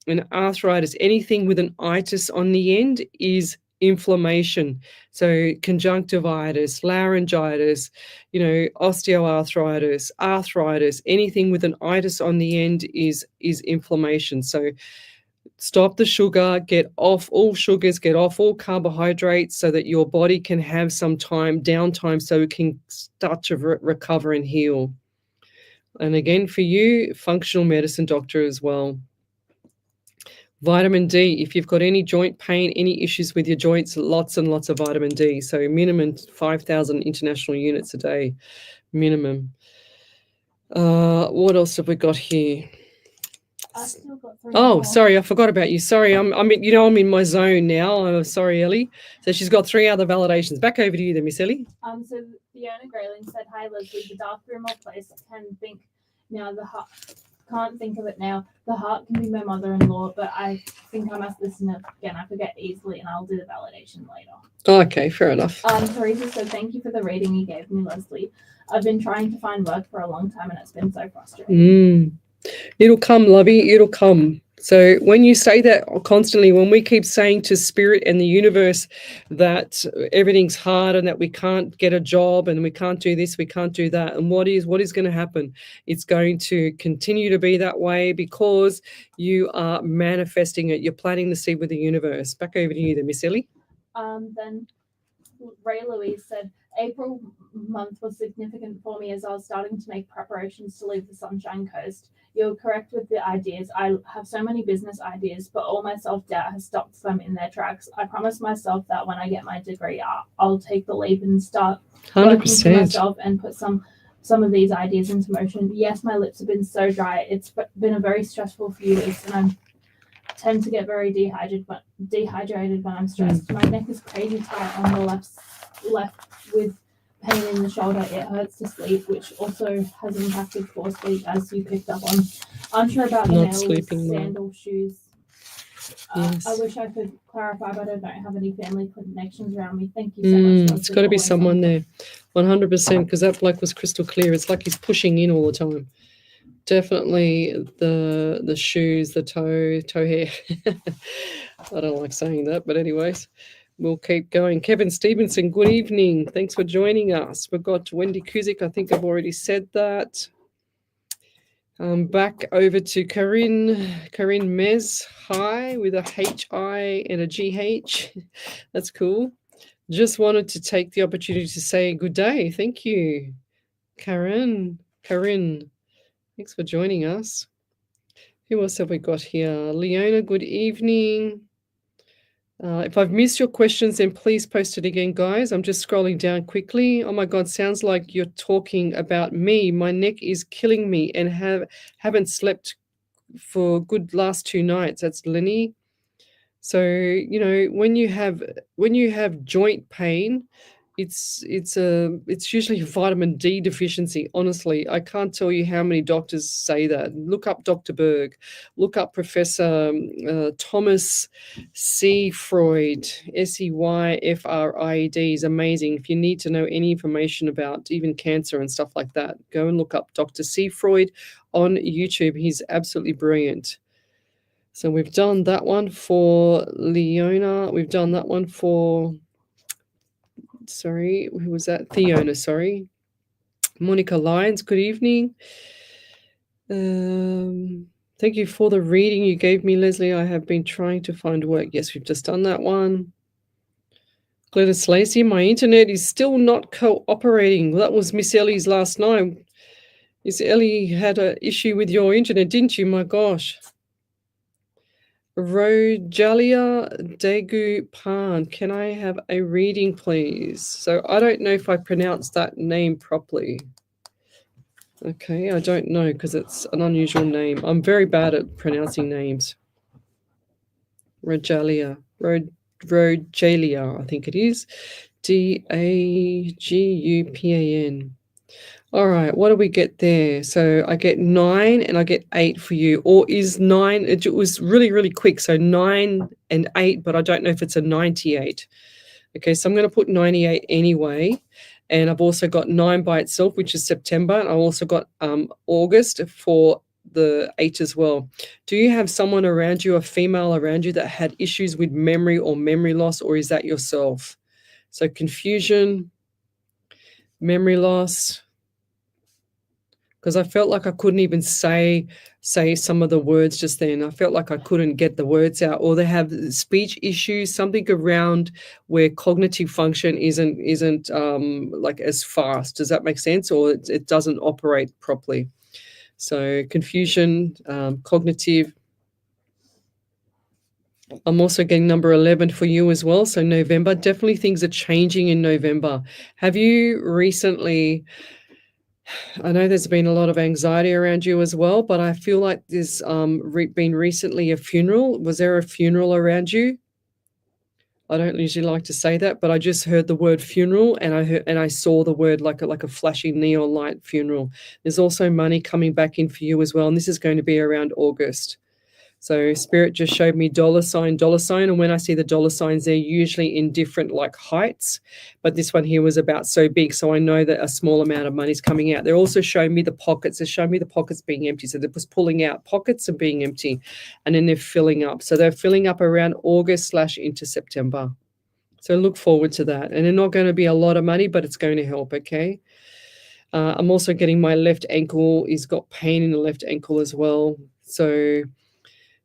in arthritis, anything with an itis on the end is inflammation. So conjunctivitis, laryngitis, osteoarthritis, arthritis, anything with an itis on the end is inflammation. So stop the sugar, get off all sugars, get off all carbohydrates, so that your body can have some downtime, so it can start to recover and heal. And again, for you, functional medicine doctor as well. Vitamin D, if you've got any joint pain, any issues with your joints, lots and lots of vitamin D. So minimum 5,000 international units a day, minimum. What else have we got here? I've still got 3 Oh, more. sorry, I forgot about you. Sorry, I'm in my zone now. Sorry, Ellie. So she's got 3 other validations. Back over to you then, Miss Ellie. So Fiona Grayling said, "Hi Lesley, the dark room or place can't think of it now. The heart can be my mother-in-law, but I think I must listen again. I forget easily, and I'll do the validation later." Okay, fair enough. Teresa said, "Thank you for the reading you gave me, Lesley. I've been trying to find work for a long time, and it's been so frustrating." It'll come, lovey. It'll come. So when you say that constantly, when we keep saying to spirit and the universe that everything's hard and that we can't get a job and we can't do this, we can't do that, and what is going to happen? It's going to continue to be that way because you are manifesting it. You're planting the seed with the universe. Back over to you then, Miss Ellie. Then Ray Louise said, April month was significant for me as I was starting to make preparations to leave the Sunshine Coast. You're correct with the ideas. I have so many business ideas, but all my self-doubt has stopped them in their tracks. I promised myself that when I get my degree, I'll take the leap and start working for 100%. myself and put some of these ideas into motion. Yes, my lips have been so dry. It's been a very stressful few weeks, and I tend to get very dehydrated when I'm stressed. My neck is crazy tight on the left with pain in the shoulder. It hurts to sleep, which also has impacted poor sleep, as you picked up on. Unsure about the Not nails, sleeping well. sandal, shoes. Yes. I wish I could clarify, but I don't have any family connections around me. Thank you so much. It's got to be someone there, 100%, because that bloke was crystal clear. It's like he's pushing in all the time. Definitely the shoes, the toe hair. I don't like saying that, but anyways, we'll keep going. Kevin Stevenson, good evening. Thanks for joining us. We've got Wendy Kuzik. I think I've already said that. Back over to Corinne Mez. Hi, with a H-I and a G-H. That's cool. Just wanted to take the opportunity to say good day. Thank you, Corinne. Thanks for joining us. Who else have we got here? Leona, good evening. If I've missed your questions, then please post it again, guys. I'm just scrolling down quickly. Oh my God, sounds like you're talking about me. My neck is killing me and haven't slept for good last 2 nights. That's Lenny. So, you know, when you have joint pain, it's usually a vitamin D deficiency. Honestly, I can't tell you how many doctors say that. Look up Dr. Berg, look up Professor Thomas Seyfried, Seyfried. Is amazing. If you need to know any information about even cancer and stuff like that, go and look up Dr. Seyfried on YouTube. He's absolutely brilliant. So we've done that one for Leona. We've done that one for, sorry, who was that? Theona, sorry. Monica Lyons, good evening. Thank you for the reading you gave me, Leslie. I have been trying to find work. Yes, we've just done that one. Gladys Lacey, my internet is still not cooperating. That was Miss Ellie's last night. Miss Ellie had an issue with your internet, didn't you? My gosh. Rojalia Dagu Pan, can I have a reading, please? So I don't know if I pronounced that name properly. Okay, I don't know because it's an unusual name. I'm very bad at pronouncing names. Rojalia, I think it is. Dagupan. All right, what do we get there? So I get 9 and I get 8 for you. Or is 9, it was really, really quick. So 9 and 8, but I don't know if it's a 98. Okay, so I'm going to put 98 anyway. And I've also got 9 by itself, which is September. And I also got August for the 8 as well. Do you have someone around you, a female around you, that had issues with memory or memory loss, or is that yourself? So confusion, memory loss. Because I felt like I couldn't even say some of the words just then. I felt like I couldn't get the words out, or they have speech issues, something around where cognitive function isn't like as fast. Does that make sense? Or it doesn't operate properly. So confusion, cognitive. I'm also getting number 11 for you as well. So November, definitely things are changing in November. Have you recently... I know there's been a lot of anxiety around you as well, but I feel like there's been recently a funeral. Was there a funeral around you? I don't usually like to say that, but I just heard the word funeral, and I saw the word like a flashing neon light funeral. There's also money coming back in for you as well, and this is going to be around August. So Spirit just showed me dollar sign, and when I see the dollar signs, they're usually in different like heights, but this one here was about so big, so I know that a small amount of money is coming out. They're also showing me the pockets. They're showing me the pockets being empty, so they're just pulling out pockets and being empty, and then they're filling up. So they're filling up around August / into September. So look forward to that, and they're not going to be a lot of money, but it's going to help. Okay. I'm also getting my left ankle. He's got pain in the left ankle as well. So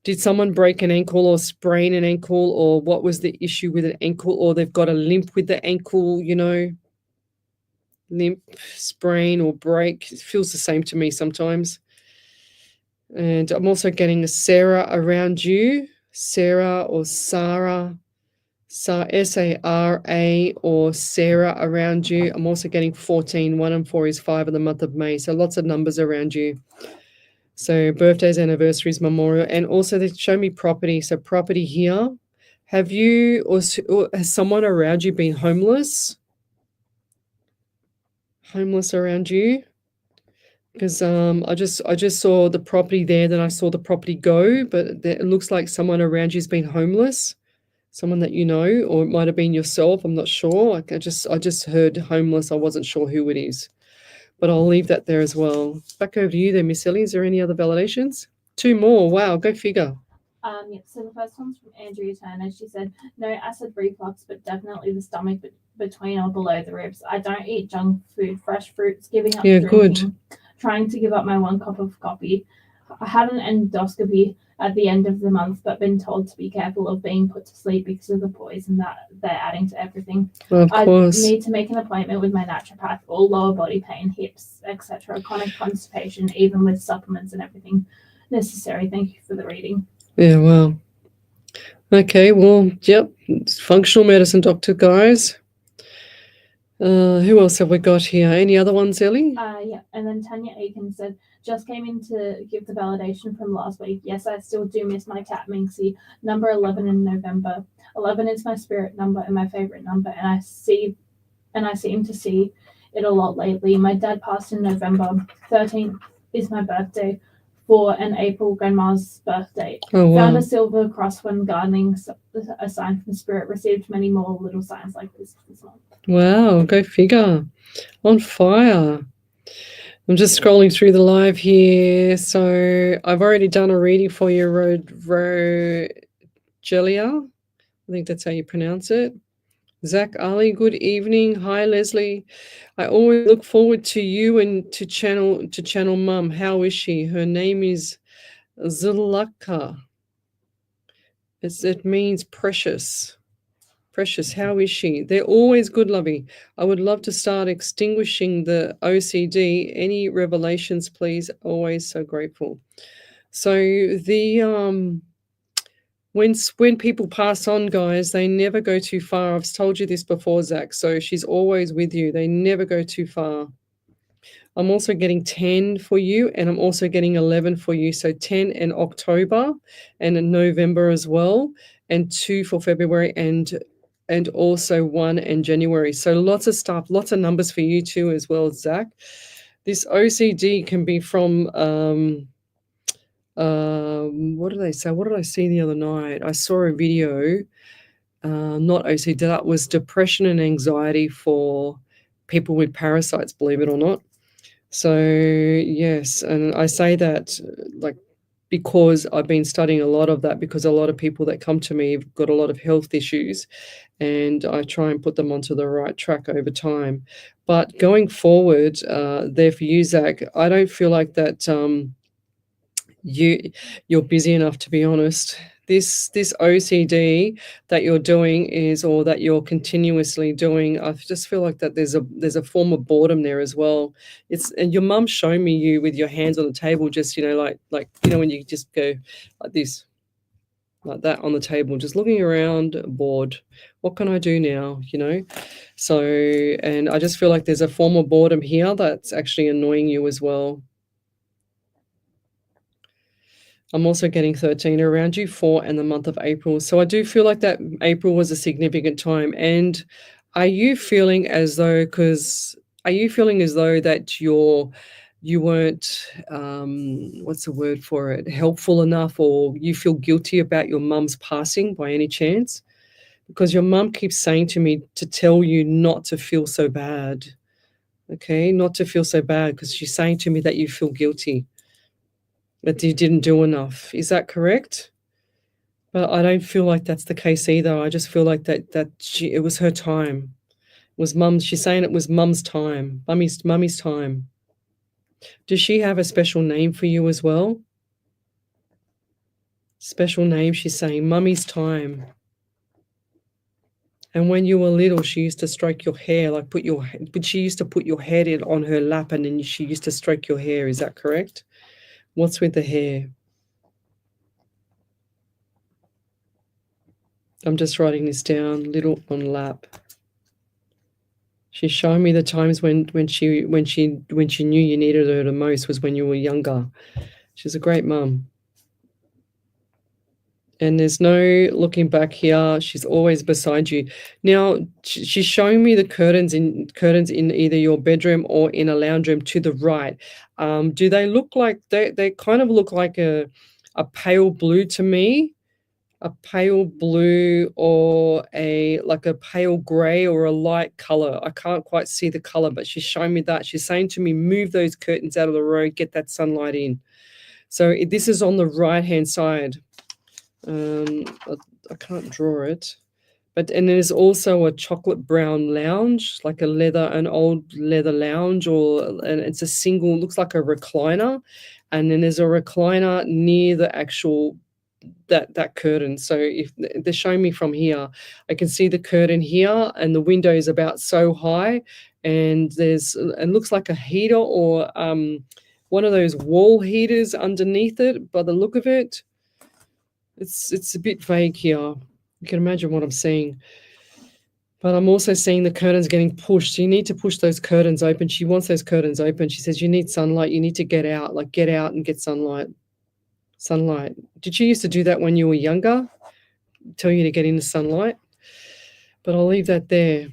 did someone break an ankle or sprain an ankle, or what was the issue with an ankle, or they've got a limp with the ankle, you know, limp, sprain or break. It feels the same to me sometimes. And I'm also getting a Sarah around you, Sarah or Sarah. Sara or Sarah around you. I'm also getting 14. 1 and 4 is 5 in the month of May. So lots of numbers around you. So birthdays, anniversaries, memorial, and also they show me property. So property here. Have you or has someone around you been homeless? Homeless around you? Because I just saw the property there, then I saw the property go, but it looks like someone around you's been homeless. Someone that you know, or it might have been yourself. I'm not sure. I just heard homeless. I wasn't sure who it is, but I'll leave that there as well. Back over to you there, Miss Ellie. Is there any other validations? 2 more. Wow, go figure. Yeah, so the first one's from Andrea Turner. She said, no acid reflux, but definitely the stomach between or below the ribs. I don't eat junk food, fresh fruits, giving up drinking, good. Trying to give up my 1 cup of coffee. I had an endoscopy at the end of the month, but been told to be careful of being put to sleep because of the poison that they're adding to everything. Well, of course. I need to make an appointment with my naturopath. All lower body pain, hips, etc. Chronic constipation, even with supplements and everything necessary. Thank you for the reading. Yeah, well. Okay, well, yep. It's functional medicine doctor, guys. Who else have we got here? Any other ones, Ellie? Yeah, and then Tanya Aiken said, just came in to give the validation from last week. Yes, I still do miss my cat Minxie. Number 11 in November. 11 is my spirit number and my favorite number, and I seem to see it a lot lately. My dad passed in November. 13 is my birthday. 4 and April, grandma's birthday. Oh, wow. Found a silver cross when gardening, a sign from spirit. Received many more little signs like this month. Wow, go figure. On fire. I'm just scrolling through the live here. So I've already done a reading for you, Rogelia. I think that's how you pronounce it. Zach Ali, good evening. Hi, Leslie. I always look forward to you and to channel Mum. How is she? Her name is Zilaka. It means precious. Precious, how is she? They're always good, lovey. I would love to start extinguishing the OCD. Any revelations, please? Always so grateful. So the when people pass on, guys, they never go too far. I've told you this before, Zach. So she's always with you. They never go too far. I'm also getting 10 for you, and I'm also getting 11 for you. So 10 in October and in November as well, and 2 for February and also 1 in January. So lots of stuff, lots of numbers for you too as well, Zach. This OCD can be from, what did they say? What did I see the other night? I saw a video, not OCD, that was depression and anxiety for people with parasites, believe it or not. So yes, and I say that like because I've been studying a lot of that, because a lot of people that come to me have got a lot of health issues, and I try and put them onto the right track over time. But going forward, there for you, Zach, I don't feel like that you're busy enough, to be honest. This OCD that you're doing is, or that you're continuously doing, I just feel like that there's a form of boredom there as well. And your mum's shown me you with your hands on the table, just like when you just go like this, like that on the table, just looking around, bored. What can I do now? So, and I just feel like there's a form of boredom here that's actually annoying you as well. I'm also getting 13 around you, 4 in the month of April. So I do feel like that April was a significant time. And are you feeling as though that you weren't, what's the word for it, helpful enough, or you feel guilty about your mum's passing by any chance? Because your mum keeps saying to me to tell you not to feel so bad. Okay, not to feel so bad, because she's saying to me that you feel guilty, that you didn't do enough. Is that correct? But I don't feel like that's the case either. I just feel like that it was her time. It was mum's. She's saying it was mum's time, mummy's time. Does she have a special name for you as well? Special name, she's saying, mummy's time. And when you were little, she used to stroke your hair, like but she used to put your head in on her lap, and then she used to stroke your hair. Is that correct? What's with the hair? I'm just writing this down, little on lap. She's showing me the times when she knew you needed her the most was when you were younger. She's a great mum. And there's no looking back here. She's always beside you. Now, she's showing me the curtains in either your bedroom or in a lounge room to the right. Do they look like, they kind of look like a pale blue to me? A pale blue or like a pale gray or a light color. I can't quite see the color, but she's showing me that. She's saying to me, move those curtains out of the road, get that sunlight in. So this is on the right-hand side. I can't draw it. And there's also a chocolate brown lounge, like an old leather lounge, and it's a single, looks like a recliner. And then there's a recliner near the actual that curtain. So if they're showing me from here, I can see the curtain here, and the window is about so high, and it looks like a heater or one of those wall heaters underneath it by the look of it. It's a bit vague here. You can imagine what I'm seeing. But I'm also seeing the curtains getting pushed. You need to push those curtains open. She wants those curtains open. She says you need sunlight. You need to get out and get sunlight. Sunlight. Did you used to do that when you were younger? Tell you to get in the sunlight? But I'll leave that there.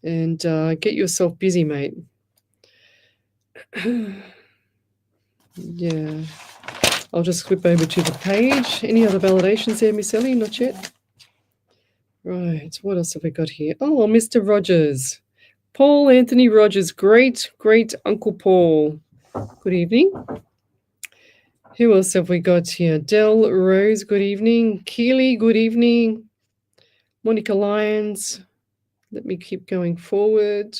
And get yourself busy, mate. Yeah. I'll just flip over to the page. Any other validations there, Miss Ellie? Not yet. Right. What else have we got here? Oh, Mr. Rogers. Paul Anthony Rogers. Great Uncle Paul. Good evening. Who else have we got here? Del Rose, good evening. Keely, good evening. Monica Lyons. Let me keep going forward.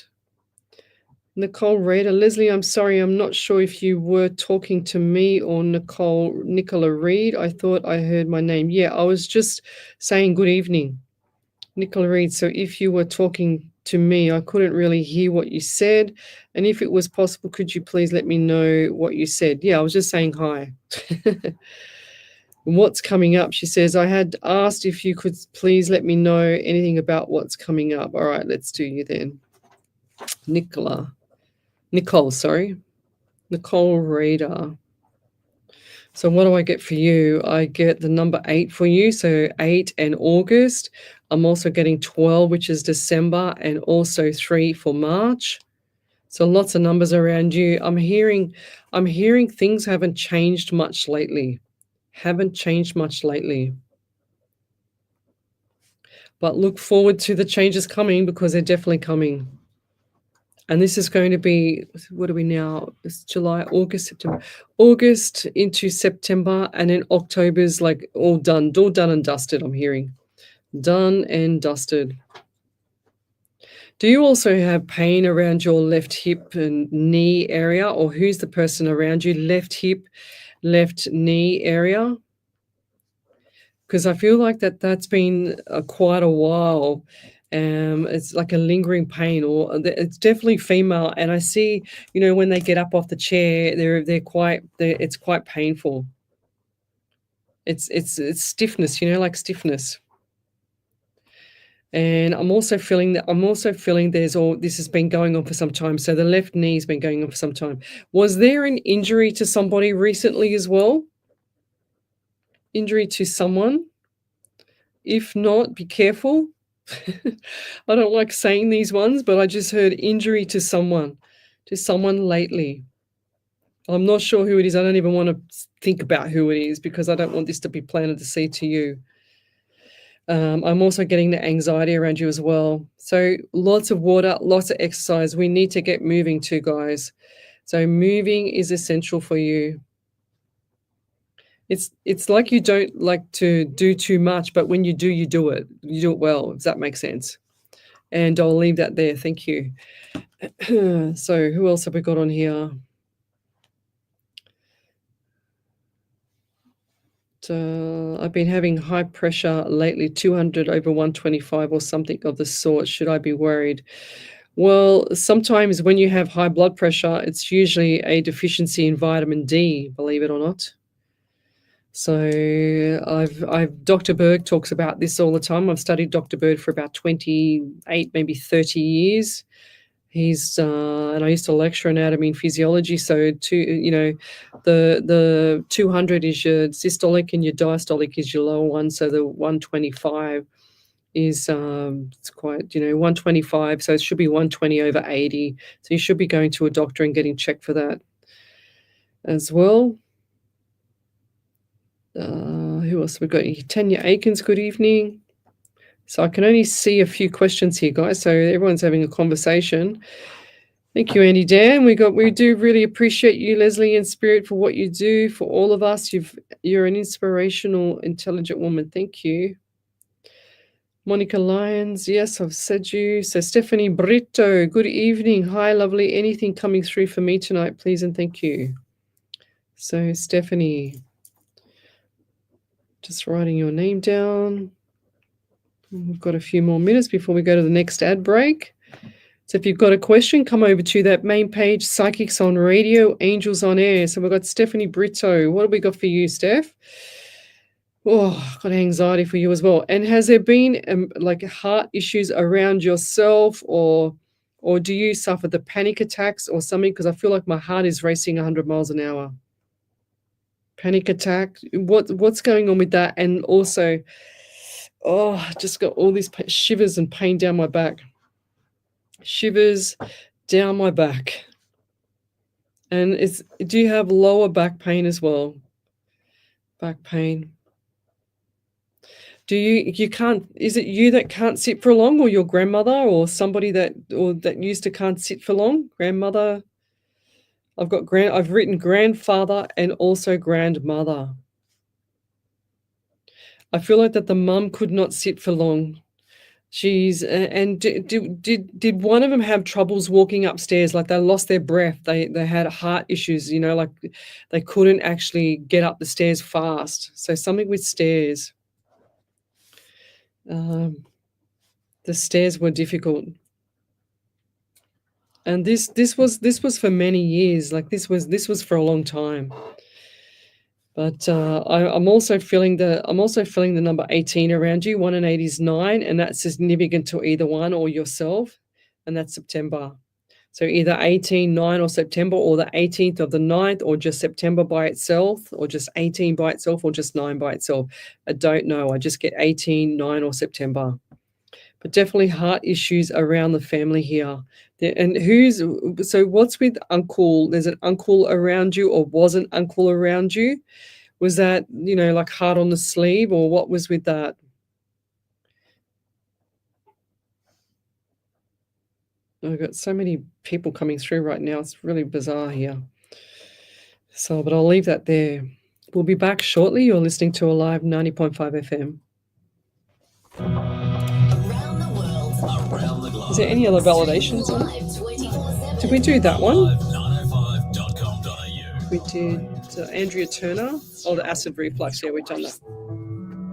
Nicole Rader. Leslie, I'm sorry, I'm not sure if you were talking to me or Nicola Reed. I thought I heard my name. Yeah, I was just saying good evening, Nicola Reed. So if you were talking to me, I couldn't really hear what you said. And if it was possible, could you please let me know what you said? Yeah, I was just saying hi. What's coming up? She says, I had asked if you could please let me know anything about what's coming up. All right, let's do you then. Nicole Rader. So what do I get for you? I get the number 8 for you. So 8 and August. I'm also getting 12, which is December, and also 3 for March. So lots of numbers around you. I'm hearing things haven't changed much lately. But look forward to the changes coming, because they're definitely coming. And this is going to be, what are we now? It's July, August, September. August into September, and then October's like all done and dusted, I'm hearing. Done and dusted. Do you also have pain around your left hip and knee area? Or who's the person around you? Left hip, left knee area? Because I feel like that's been quite a while. It's like a lingering pain, or it's definitely female. And I see, when they get up off the chair, it's quite painful. It's stiffness, like stiffness. And I'm also feeling this has been going on for some time. So the left knee's been going on for some time. Was there an injury to somebody recently as well? Injury to someone? If not, be careful. I don't like saying these ones, but I just heard injury to someone lately. I'm not sure who it is. I don't even want to think about who it is because I don't want this to be planted to seed to you. I'm also getting the anxiety around you as well. So lots of water, lots of exercise. We need to get moving too, guys. So moving is essential for you. It's like you don't like to do too much, but when you do it. You do it well, if that makes sense. And I'll leave that there. Thank you. So who else have we got on here? I've been having high pressure lately, 200 over 125 or something of the sort. Should I be worried? Well, sometimes when you have high blood pressure, it's usually a deficiency in vitamin D, believe it or not. So I've Dr. Berg talks about this all the time. I've studied Dr. Berg for about 28, maybe 30 years. He's and I used to lecture anatomy and physiology. So the 200 is your systolic and your diastolic is your lower one. So the 125 is it's quite 125. So it should be 120 over 80. So you should be going to a doctor and getting checked for that as well. Who else have we got? Tanya Aikens, good evening. So I can only see a few questions here, guys. So everyone's having a conversation. Thank you, Andy Dan. We do really appreciate you, Lesley, and Spirit, for what you do for all of us. You're an inspirational, intelligent woman. Thank you. Monica Lyons, yes, I've said you. So Stephanie Brito, good evening. Hi, lovely. Anything coming through for me tonight, please, and thank you. So Stephanie, just writing your name down. We've got a few more minutes before we go to the next ad break. So if you've got a question, come over to that main page, Psychics on Radio, Angels on Air. So we've got Stephanie Brito. What have we got for you, Steph? Oh, I've got anxiety for you as well. And has there been like heart issues around yourself, or do you suffer the panic attacks or something? Because I feel like my heart is racing 100 miles an hour. Panic attack. What's going on with that? And also, I just got all these shivers and pain down my back. Shivers down my back. And do you have lower back pain as well? Back pain. You can't, is it you that can't sit for long, or your grandmother, or somebody that used to can't sit for long? Grandmother. I've written grandfather and also grandmother. I feel like that the mum could not sit for long. And did one of them have troubles walking upstairs? Like they lost their breath. They had heart issues, like they couldn't actually get up the stairs fast. So something with stairs. The stairs were difficult. And this was for many years. Like this was for a long time. But I'm also feeling the number 18 around you. 1 and 8 is 9, and that's significant to either one or yourself, and that's September. So either 18, 9 or September, or the 18th of the 9th, or just September by itself, or just 18 by itself, or just 9 by itself. I don't know. I just get 18, 9 or September. But definitely heart issues around the family here. And so what's with uncle? There's an uncle around you, or was an uncle around you? Was that, like heart on the sleeve, or what was with that? I've got so many people coming through right now. It's really bizarre here. So, but I'll leave that there. We'll be back shortly. You're listening to Alive 90.5 FM. Around the world. Around the globe. Is there any other validations on it? Live 24/7. Did we do that one? live905.com.au. We did Andrea Turner. Oh, the acid reflux. Yeah, we've done that.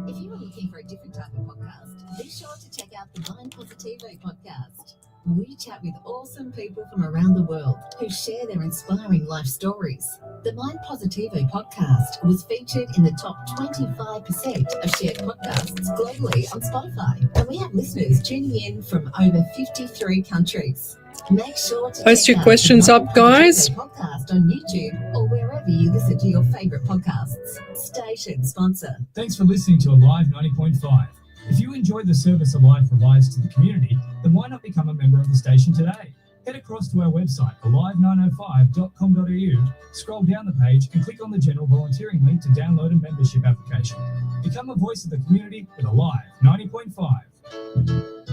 If you are looking for a different type of podcast, be sure to check out the Mind Positivo podcast. We chat with awesome people from around the world who share their inspiring life stories. The Mind Positivo podcast was featured in the top 25% of shared podcasts globally on Spotify, and we have listeners tuning in from over 53 countries. Make sure to Post check your out questions the up, Mind guys. Positivo podcast on YouTube or wherever you listen to your favorite podcasts. Station sponsor. Thanks for listening to Alive 90.5. If you enjoy the service Alive provides to the community, then why not become a member of the station today? Head across to our website, alive905.com.au, scroll down the page and click on the general volunteering link to download a membership application. Become a voice of the community with Alive 90.5.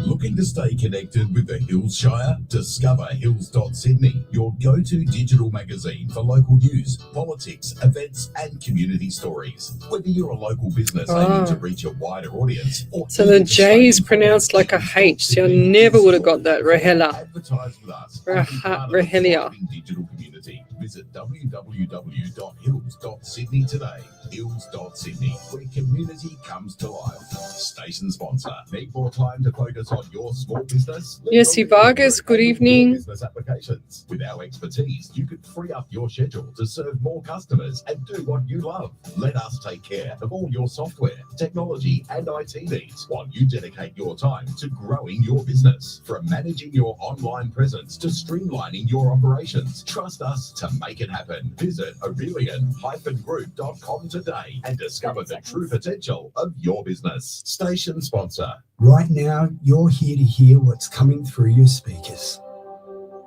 Looking to stay connected with the Hills Shire? Discover Hills.Sydney, your go-to digital magazine for local news, politics, events and community stories. Whether you're a local business aiming to reach a wider audience or... So the J is pronounced like a H. See, I never would have got that. Rahela. Advertise with us. Rahelia. Digital community. Visit www.hills.sydney today. Hills.Sydney, where community comes to life. Station sponsor. Need more time to focus on your small business? Yesy Vargas, good evening. Business applications. With our expertise, you could free up your schedule to serve more customers and do what you love. Let us take care of all your software, technology, and IT needs while you dedicate your time to growing your business. From managing your online presence to streamlining your operations, trust us to make it happen. Visit aurelian-group.com today and discover the true potential of your business. Station sponsor. Right now, you're here to hear what's coming through your speakers.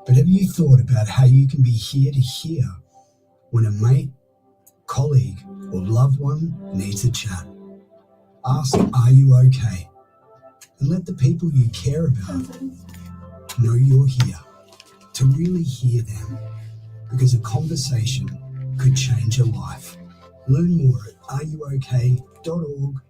But have you thought about how you can be here to hear when a mate, colleague, or loved one needs a chat? Ask, are you okay? And let the people you care about know you're here to really hear them, because a conversation could change your life. Learn more at areyouok.org.au.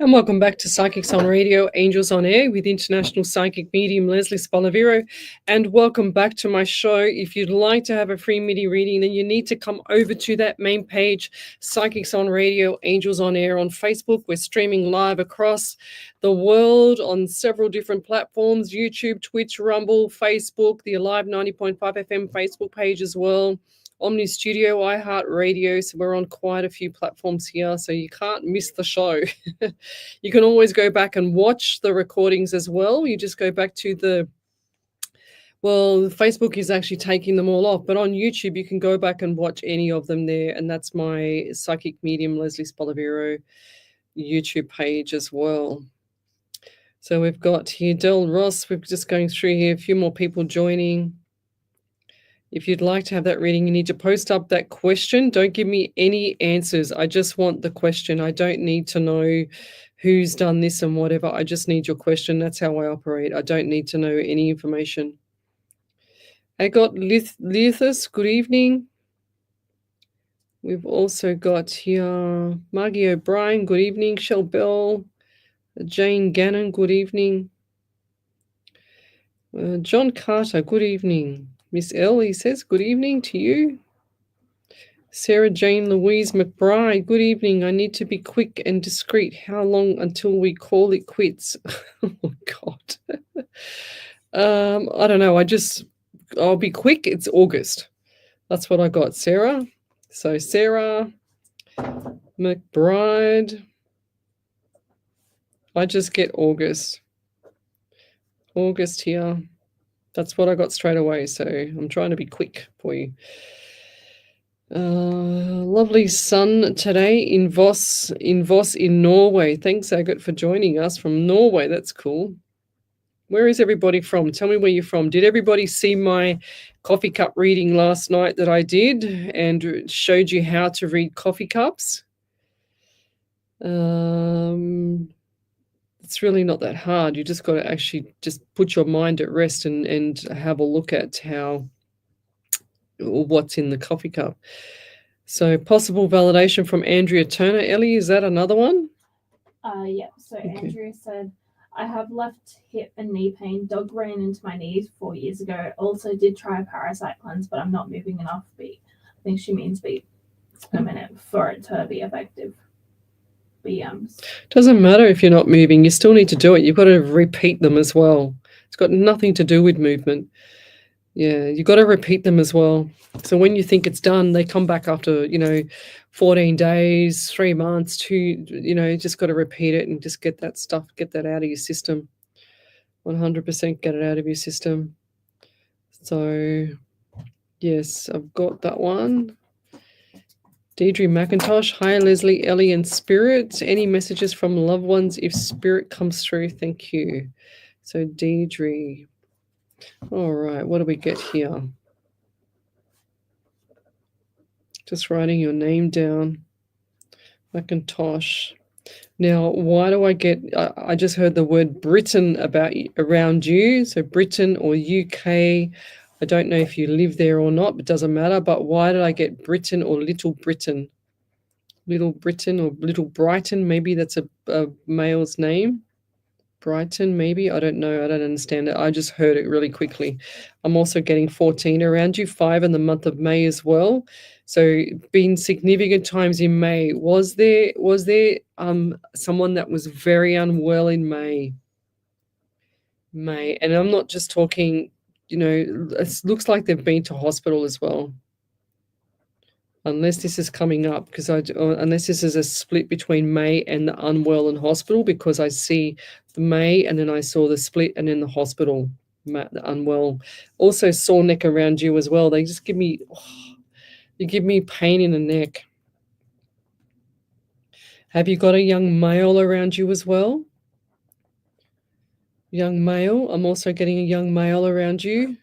And welcome back to Psychics on Radio, Angels on Air with international psychic medium Lesley Spaliviero. And welcome back to my show. If you'd like to have a free MIDI reading, then you need to come over to that main page, Psychics on Radio, Angels on Air on Facebook. We're streaming live across the world on several different platforms, YouTube, Twitch, Rumble, Facebook, the Alive 90.5 FM Facebook page as well. Omni Studio, iHeartRadio. So we're on quite a few platforms here, so you can't miss the show. You can always go back and watch the recordings as well. You just go back to Facebook is actually taking them all off, but on YouTube you can go back and watch any of them there, and that's my Psychic Medium Lesley Spaliviero YouTube page as well. So we've got here Del Ross. We're just going through here, a few more people joining. If you'd like to have that reading, you need to post up that question. Don't give me any answers. I just want the question. I don't need to know who's done this and whatever. I just need your question. That's how I operate. I don't need to know any information. I got Lithus. Good evening. We've also got here Margie O'Brien. Good evening. Shell Bell. Jane Gannon. Good evening. John Carter. Good evening. Miss L, he says, good evening to you. Sarah Jane Louise McBride, good evening. I need to be quick and discreet. How long until we call it quits? Oh, God. I don't know. I'll be quick. It's August. That's what I got, Sarah. So Sarah McBride. I just get August. August here. That's what I got straight away, so I'm trying to be quick for you. Lovely sun today in Voss in Norway. Thanks, Agat, for joining us from Norway. That's cool. Where is everybody from? Tell me where you're from. Did everybody see my coffee cup reading last night that I did and showed you how to read coffee cups? It's really not that hard. You just got to actually just put your mind at rest and have a look at what's in the coffee cup. So possible validation from Andrea Turner. Ellie, is that another one? Yeah. So okay. Andrea said, I have left hip and knee pain. Dog ran into my knees 4 years ago. Also did try a parasite cleanse, but I'm not moving enough beat. I think she means beat per minute for it to be effective. Doesn't matter if you're not moving, you still need to do it. You've got to repeat them as well. It's got nothing to do with movement. Yeah, you've got to repeat them as well. So when you think it's done, they come back after 14 days, 3 months, just got to repeat it and just get that out of your system. 100% get it out of your system. So yes, I've got that one. Deidre McIntosh, hi Leslie, Ellie and Spirit. Any messages from loved ones if Spirit comes through? Thank you. So Deidre. All right, what do we get here? Just writing your name down. Macintosh. Now, why do I get, I just heard the word Britain around you. So Britain or UK. I don't know if you live there or not, but it doesn't matter. But why did I get Britain or Little Britain? Little Britain or Little Brighton, maybe that's a male's name. Brighton, maybe. I don't know. I don't understand it. I just heard it really quickly. I'm also getting 14 around you, 5 in the month of May as well. So been significant times in May. Was there someone that was very unwell in May? And I'm not just talking, it looks like they've been to hospital as well. Unless this is coming up, unless this is a split between May and the unwell and hospital, because I see the May and then I saw the split and then the hospital, the unwell. Also sore neck around you as well. They just give me pain in the neck. Have you got a young male around you as well? Young male. I'm also getting a young male around you.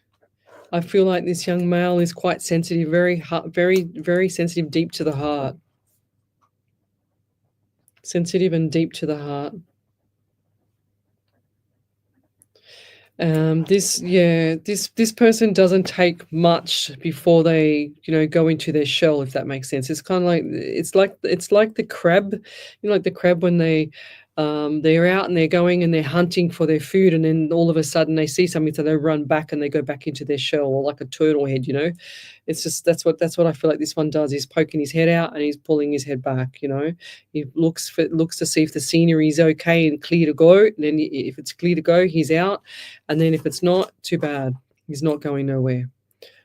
I feel like this young male is quite sensitive, very, very sensitive, deep to the heart. Sensitive and deep to the heart. This person doesn't take much before they, go into their shell, if that makes sense. It's kind of like it's like the crab, like the crab when they're out and they're going and they're hunting for their food, and then all of a sudden they see something, so they run back and they go back into their shell, or like a turtle head. It's just that's what I feel like this one does. He's poking his head out and he's pulling his head back. He looks to see if the scenery is okay and clear to go. And then if it's clear to go, he's out. And then if it's not, too bad. He's not going nowhere.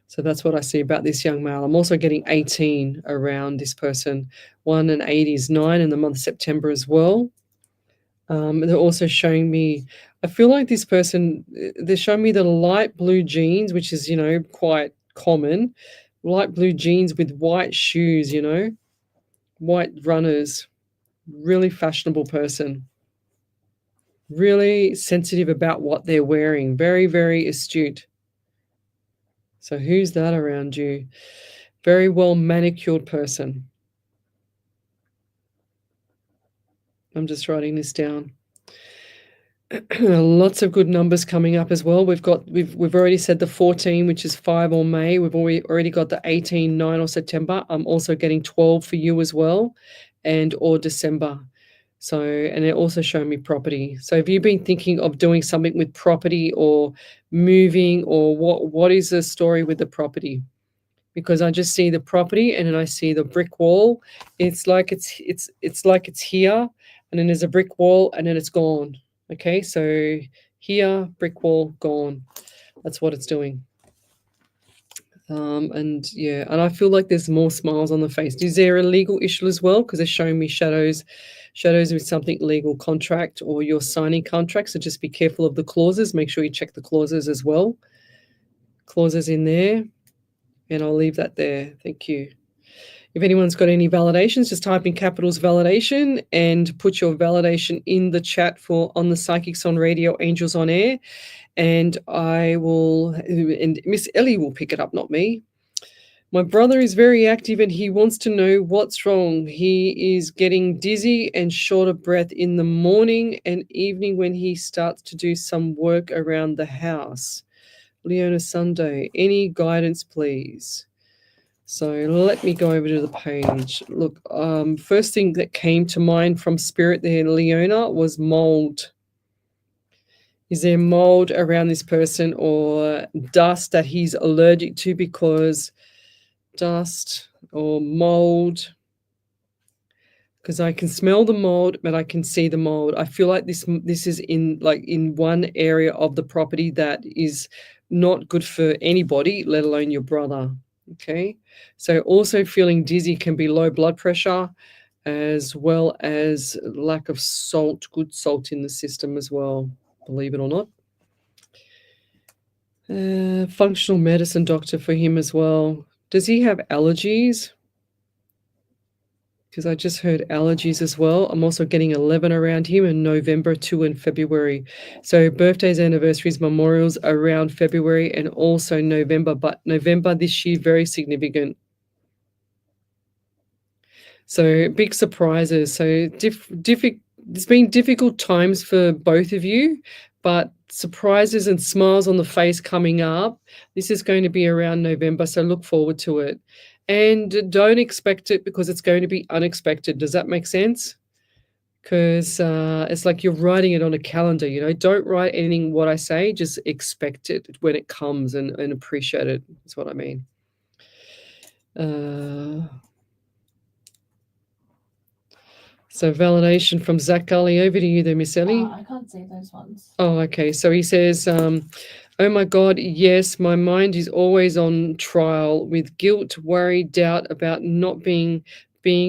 So that's what I see about this young male. I'm also getting 18 around this person. 1 and 8 is 9 in the month of September as well. They're also showing me, I feel like this person, they're showing me the light blue jeans, which is, quite common. Light blue jeans with white shoes, white runners. Really fashionable person. Really sensitive about what they're wearing. Very, very astute. So who's that around you? Very well manicured person. I'm just writing this down. Lots of good numbers coming up as well. We've already said the 14, which is 5 or May. We've already got the 18, 9 or September. I'm also getting 12 for you as well, or December. So, and they're also showing me property. So have you been thinking of doing something with property or moving, or what is the story with the property? Because I just see the property and then I see the brick wall. It's like it's here, and then there's a brick wall and then it's gone. Okay, so here, brick wall, gone. That's what it's doing. And I feel like there's more smiles on the face. Is there a legal issue as well? Because they're showing me shadows with something legal, contract, or you're signing contracts. So just be careful of the clauses. Make sure you check the clauses as well. Clauses in there. And I'll leave that there. Thank you. If anyone's got any validations, just type in capitals validation and put your validation in the chat on the Psychics on Radio, Angels on Air. And Miss Ellie will pick it up, not me. My brother is very active and he wants to know what's wrong. He is getting dizzy and short of breath in the morning and evening when he starts to do some work around the house. Leona Sunday, any guidance, please? So let me go over to the page. Look, first thing that came to mind from Spirit there, Leona, was mold. Is there mold around this person or dust that he's allergic to? Because dust or mold, because I can smell the mold, but I can see the mold. I feel like this is in one area of the property that is not good for anybody, let alone your brother. Okay, so also feeling dizzy can be low blood pressure, as well as lack of salt, good salt in the system as well, believe it or not. Functional medicine doctor for him as well. Does he have allergies? because I just heard allergies as well. I'm also getting 11 around him in November, 2 in February. So birthdays, anniversaries, memorials around February and also November. But November this year, very significant. So big surprises. So it's been difficult times for both of you, but surprises and smiles on the face coming up. This is going to be around November, so look forward to it. And don't expect it because it's going to be unexpected. Does that make sense? Because it's like you're writing it on a calendar, you know. Don't write anything what I say, just expect it when it comes and appreciate it. That's what I mean. So validation from Zach Gully. Over to you there, Miss Ellie. I can't see those ones. Oh, okay. So he says, oh my God, yes, my mind is always on trial with guilt, worry, doubt about not being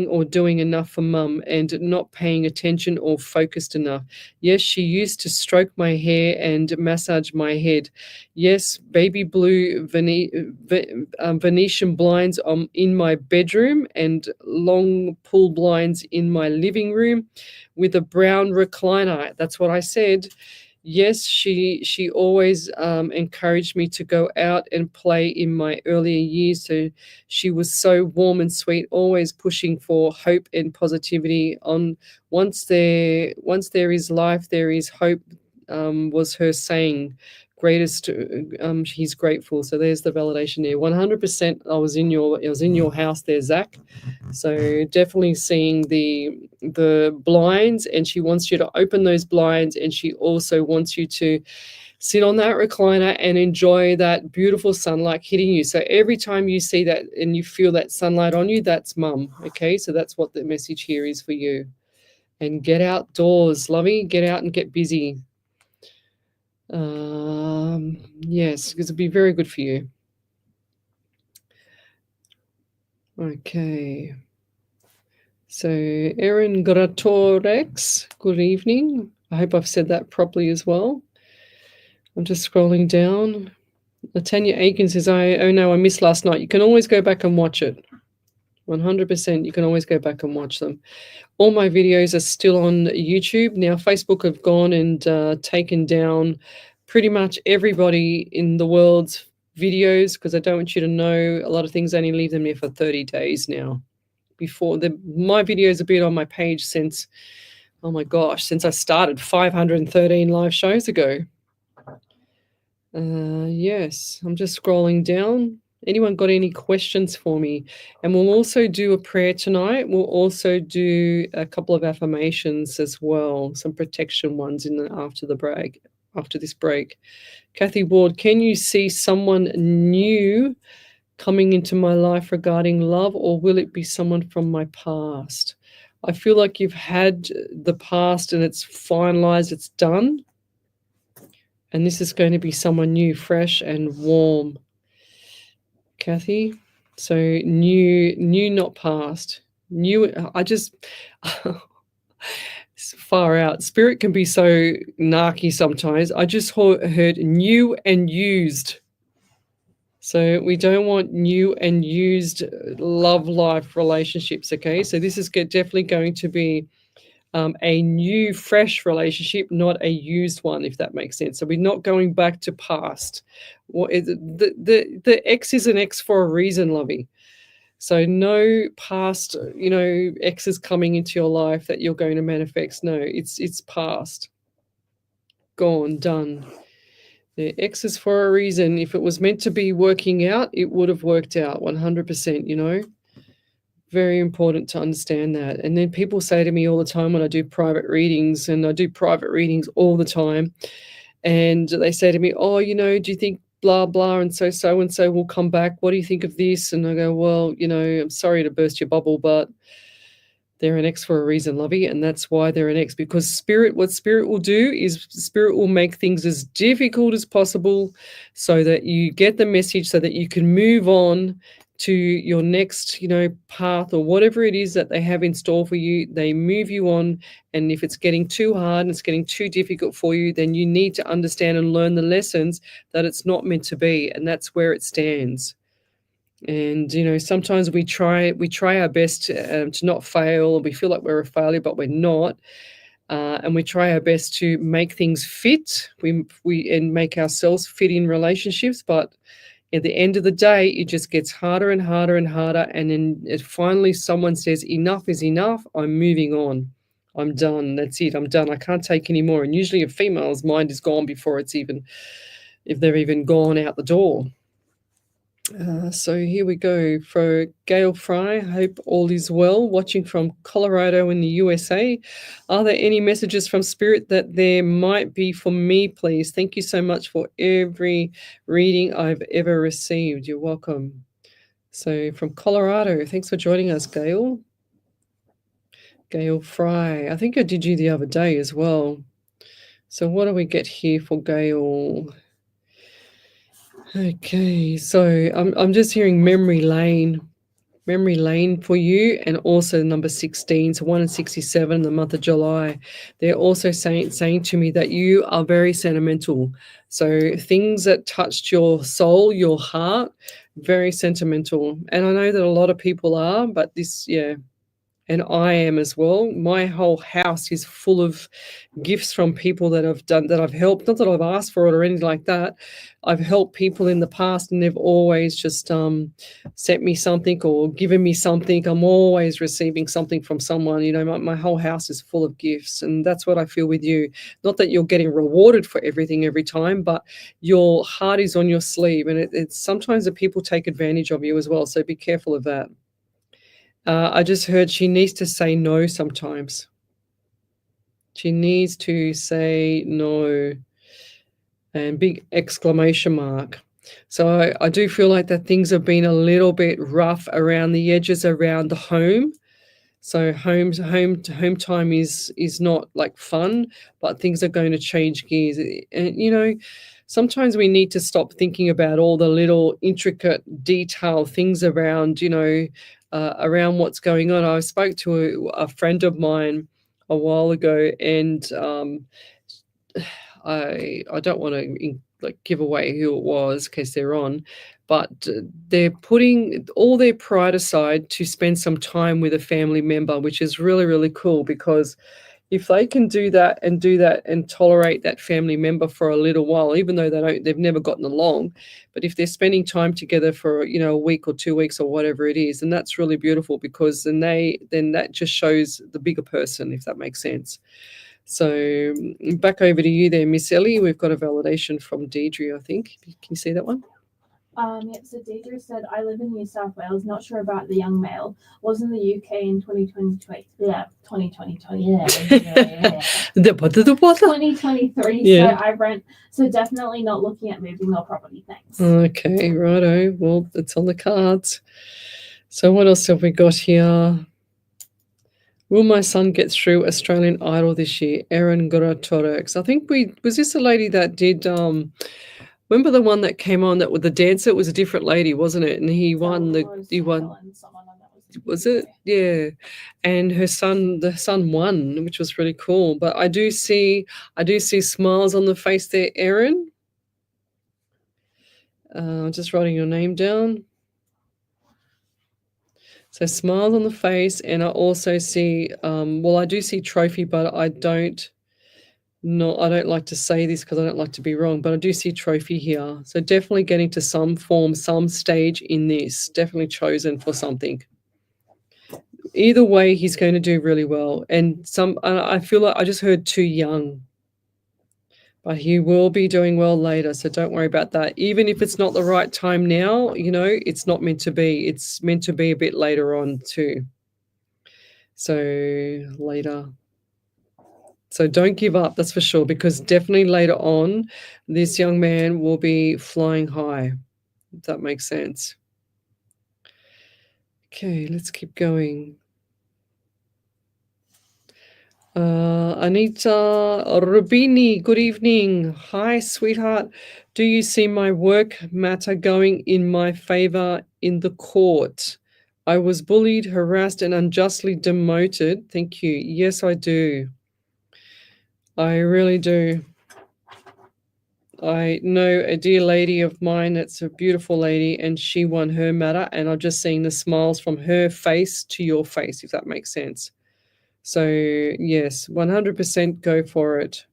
or doing enough for mum and not paying attention or focused enough. Yes, she used to stroke my hair and massage my head. Yes, baby blue Venetian blinds in my bedroom and long pull blinds in my living room with a brown recliner. That's what I said. Yes, she always encouraged me to go out and play in my earlier years. So she was so warm and sweet, always pushing for hope and positivity. Once there is life, there is hope. Was her saying. Greatest, he's grateful. So there's the validation there. 100%. I was in your house there, Zach. So definitely seeing the blinds, and she wants you to open those blinds, and she also wants you to sit on that recliner and enjoy that beautiful sunlight hitting you. So every time you see that and you feel that sunlight on you, that's mum. Okay, so that's what the message here is for you. And get outdoors, lovey. Get out and get busy. Yes, because it'd be very good for you. Okay. So Erin Gratorex, good evening. I hope I've said that properly as well. I'm just scrolling down. Tanya Aiken says, oh no, I missed last night. You can always go back and watch it. 100%, you can always go back and watch them. All my videos are still on YouTube. Now, Facebook have gone and taken down pretty much everybody in the world's videos because I don't want you to know a lot of things. I only leave them there for 30 days now. My videos have been on my page since, oh my gosh, since I started 513 live shows ago. Yes, I'm just scrolling down. Anyone got any questions for me? And we'll also do a prayer tonight. We'll also do a couple of affirmations as well, some protection ones after this break. Kathy Ward, can you see someone new coming into my life regarding love, or will it be someone from my past? I feel like you've had the past and it's finalized, it's done. And this is going to be someone new, fresh and warm. Kathy, so new, not past. New, far out. Spirit can be so narky sometimes. I just heard new and used. So we don't want new and used love life relationships, okay? So this is definitely going to be a new, fresh relationship, not a used one, if that makes sense. So we're not going back to past. What is it? The X is an X for a reason, lovey. So no past, exes coming into your life that you're going to manifest. No, it's past. Gone, done. The X is for a reason. If it was meant to be working out, it would have worked out 100%, Very important to understand that. And then people say to me all the time when I do private readings, and I do private readings all the time, and they say to me, oh, do you think blah, blah, and so-and-so will come back? What do you think of this? And I go, well, I'm sorry to burst your bubble, but they're an X for a reason, lovey, and that's why they're an X. Because what Spirit will do is Spirit will make things as difficult as possible so that you get the message, so that you can move on to your next, path or whatever it is that they have in store for you. They move you on. And if it's getting too hard and it's getting too difficult for you, then you need to understand and learn the lessons that it's not meant to be. And that's where it stands. And sometimes we try our best to not fail. We feel like we're a failure, but we're not. And we try our best to make things fit. We and make ourselves fit in relationships, but at the end of the day, it just gets harder and harder and harder. And then finally someone says, enough is enough. I'm moving on. I'm done. That's it. I'm done. I can't take any more. And usually a female's mind is gone before if they're even gone out the door. So here we go for Gail Fry. Hope all is well. Watching from Colorado in the USA. Are there any messages from Spirit that there might be for me, please? Thank you so much for every reading I've ever received. You're welcome. So from Colorado, thanks for joining us, Gail. Gail Fry. I think I did you the other day as well. So what do we get here for Gail? Okay, so I'm just hearing memory lane for you, and also number 16, so 1 and 67, the month of July. They're also saying to me that you are very sentimental. So things that touched your soul, your heart, very sentimental. And I know that a lot of people are, but and I am as well. My whole house is full of gifts from people that I've helped. Not that I've asked for it or anything like that. I've helped people in the past, and they've always just sent me something or given me something. I'm always receiving something from someone. My whole house is full of gifts, and that's what I feel with you. Not that you're getting rewarded for everything every time, but your heart is on your sleeve, and it's sometimes that people take advantage of you as well. So be careful of that. I just heard she needs to say no sometimes. She needs to say no, and big exclamation mark. So I do feel like that things have been a little bit rough around the edges around the home. So home time is not like fun, but things are going to change gears. And sometimes we need to stop thinking about all the little intricate detail things around, around what's going on. I spoke to a friend of mine a while ago, and I don't want to give away who it was in case they're on, but they're putting all their pride aside to spend some time with a family member, which is really, really cool, because if they can do that and tolerate that family member for a little while, even though they've never gotten along, but if they're spending time together for a week or 2 weeks or whatever it is, then that's really beautiful, because then that just shows the bigger person, if that makes sense. So back over to you there, Miss Ellie. We've got a validation from Deidre, I think. Can you see that one? Yep, so Deidre said, I live in New South Wales, not sure about the young male, was in the UK in 2023. Yeah, 2023. Yeah. 2023, yeah. So I rent, so definitely not looking at moving or property, thanks. Okay, righto. Well, it's on the cards. So what else have we got here? Will my son get through Australian Idol this year? Erin Guratorix. I think was this a lady that did remember the one that came on that with the dancer? It was a different lady, wasn't it? And he won. Was it? Yeah. And the son won, which was really cool. But I do see smiles on the face there, Erin. Just writing your name down. So smiles on the face, and I also see I do see trophy, but I don't like to say this because I don't like to be wrong, but I do see trophy here. So definitely getting to some form, some stage in this, definitely chosen for something. Either way, he's going to do really well. And I feel like I just heard too young, but he will be doing well later. So don't worry about that. Even if it's not the right time now, it's not meant to be. It's meant to be a bit later on too. So later. So don't give up, that's for sure, because definitely later on, this young man will be flying high, if that makes sense. Okay, let's keep going. Anita Rubini, good evening. Hi, sweetheart. Do you see my work matter going in my favor in the court? I was bullied, harassed, and unjustly demoted. Thank you. Yes, I do. I really do. I know a dear lady of mine that's a beautiful lady, and she won her matter, and I've just seen the smiles from her face to your face, if that makes sense. So yes, 100% go for it.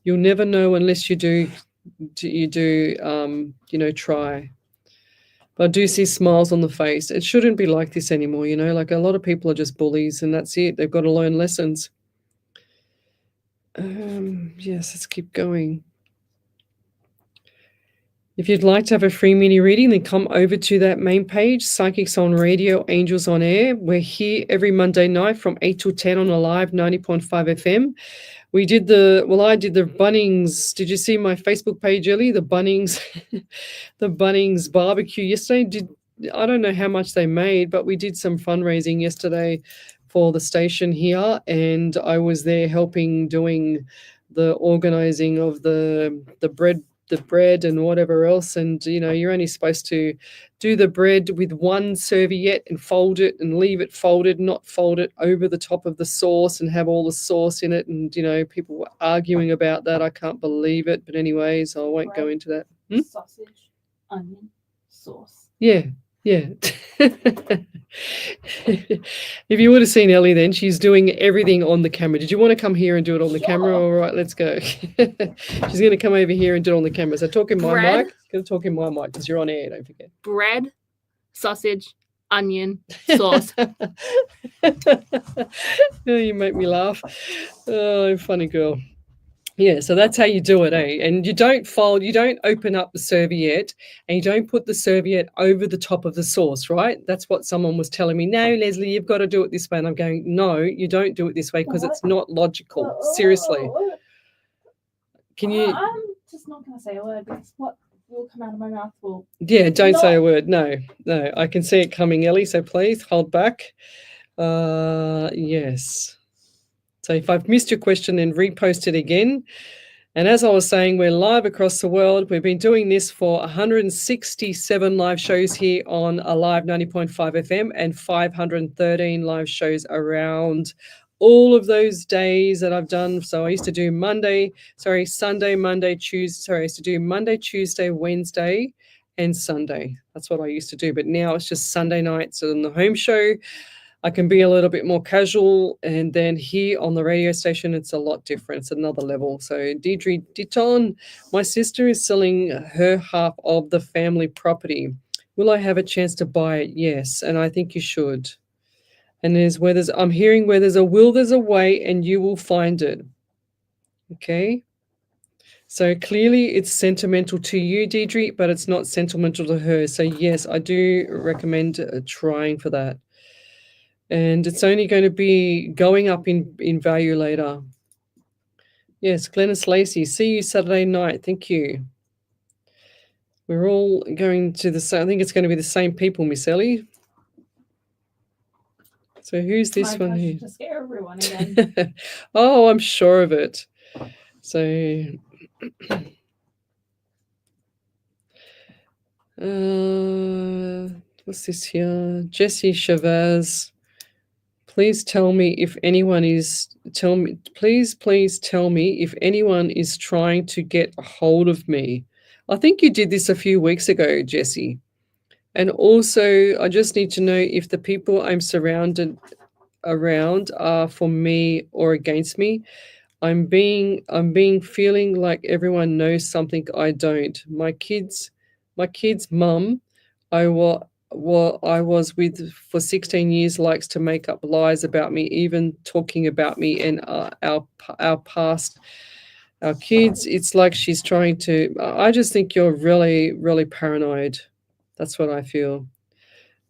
You'll never know unless you do try. But I do see smiles on the face. It shouldn't be like this anymore, like a lot of people are just bullies and that's it. They've got to learn lessons. Yes, let's keep going. If you'd like to have a free mini reading, then come over to that main page, Psychics on Radio, Angels on Air. We're here every Monday night from 8 till 10 on a live 90.5 FM. I did the Bunnings. Did you see my Facebook page, Ellie? The Bunnings, the Bunnings barbecue yesterday. I don't know how much they made, but we did some fundraising yesterday for the station here, and I was there helping doing the organizing of the bread and whatever else. And you're only supposed to do the bread with one serviette and fold it and leave it folded, not fold it over the top of the sauce and have all the sauce in it. And people were arguing about that. I can't believe it, but anyways, I won't go into that. Sausage, onion, sauce. Yeah. If you would have seen Ellie then, she's doing everything on the camera. Did you want to come here and do it on the camera? All right, let's go. She's going to come over here and do it on the camera. So talk in my mic. Going to talk in my mic because you're on air, don't forget. Bread, sausage, onion, sauce. Oh, you make me laugh. Oh, funny girl. Yeah, so that's how you do it, eh? And you don't open up the serviette and you don't put the serviette over the top of the sauce, right? That's what someone was telling me. No, Lesley, you've got to do it this way. And I'm going, no, you don't do it this way because it's not logical. Seriously. Can you... I'm just not going to say a word because what will come out of my mouth will... Yeah, don't say a word. No, I can see it coming, Ellie, so please hold back. Yes. So if I've missed your question, then repost it again. And as I was saying, we're live across the world. We've been doing this for 167 live shows here on a live 90.5 FM and 513 live shows around all of those days that I've done. So I used to do Sunday, Monday, Tuesday. I used to do Monday, Tuesday, Wednesday, and Sunday. That's what I used to do. But now it's just Sunday nights on the home show. I can be a little bit more casual, and then here on the radio station, it's a lot different. It's another level. So Deirdre Ditton, my sister is selling her half of the family property. Will I have a chance to buy it? Yes, and I think you should. And I'm hearing where there's a will, there's a way, and you will find it. Okay? So clearly it's sentimental to you, Deirdre, but it's not sentimental to her. So yes, I do recommend trying for that. And it's only going to be going up in value later. Yes, Glennis Lacey, see you Saturday night. Thank you. We're all going to I think it's going to be the same people, Miss Ellie. So who's this one here? To scare everyone again. Oh, I'm sure of it. So what's this here? Jessie Chavez. Please tell me if anyone is please tell me if anyone is trying to get a hold of me. I think you did this a few weeks ago, Jessie. And also, I just need to know if the people I'm surrounded around are for me or against me. I'm feeling like everyone knows something I don't. My kid's mum, I was with for 16 years, likes to make up lies about me, even talking about me and our past, our kids. It's like she's trying to. I just think you're really, really paranoid. That's what I feel.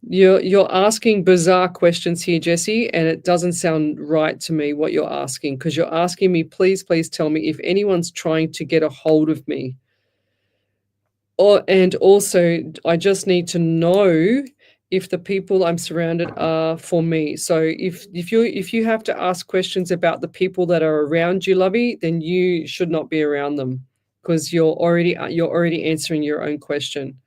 You're asking bizarre questions here, Jessie, and it doesn't sound right to me what you're asking, because you're asking me, please tell me if anyone's trying to get a hold of me. And also, I just need to know if the people I'm surrounded are for me. So if you have to ask questions about the people that are around you, Lovey, then you should not be around them, because you're already answering your own question.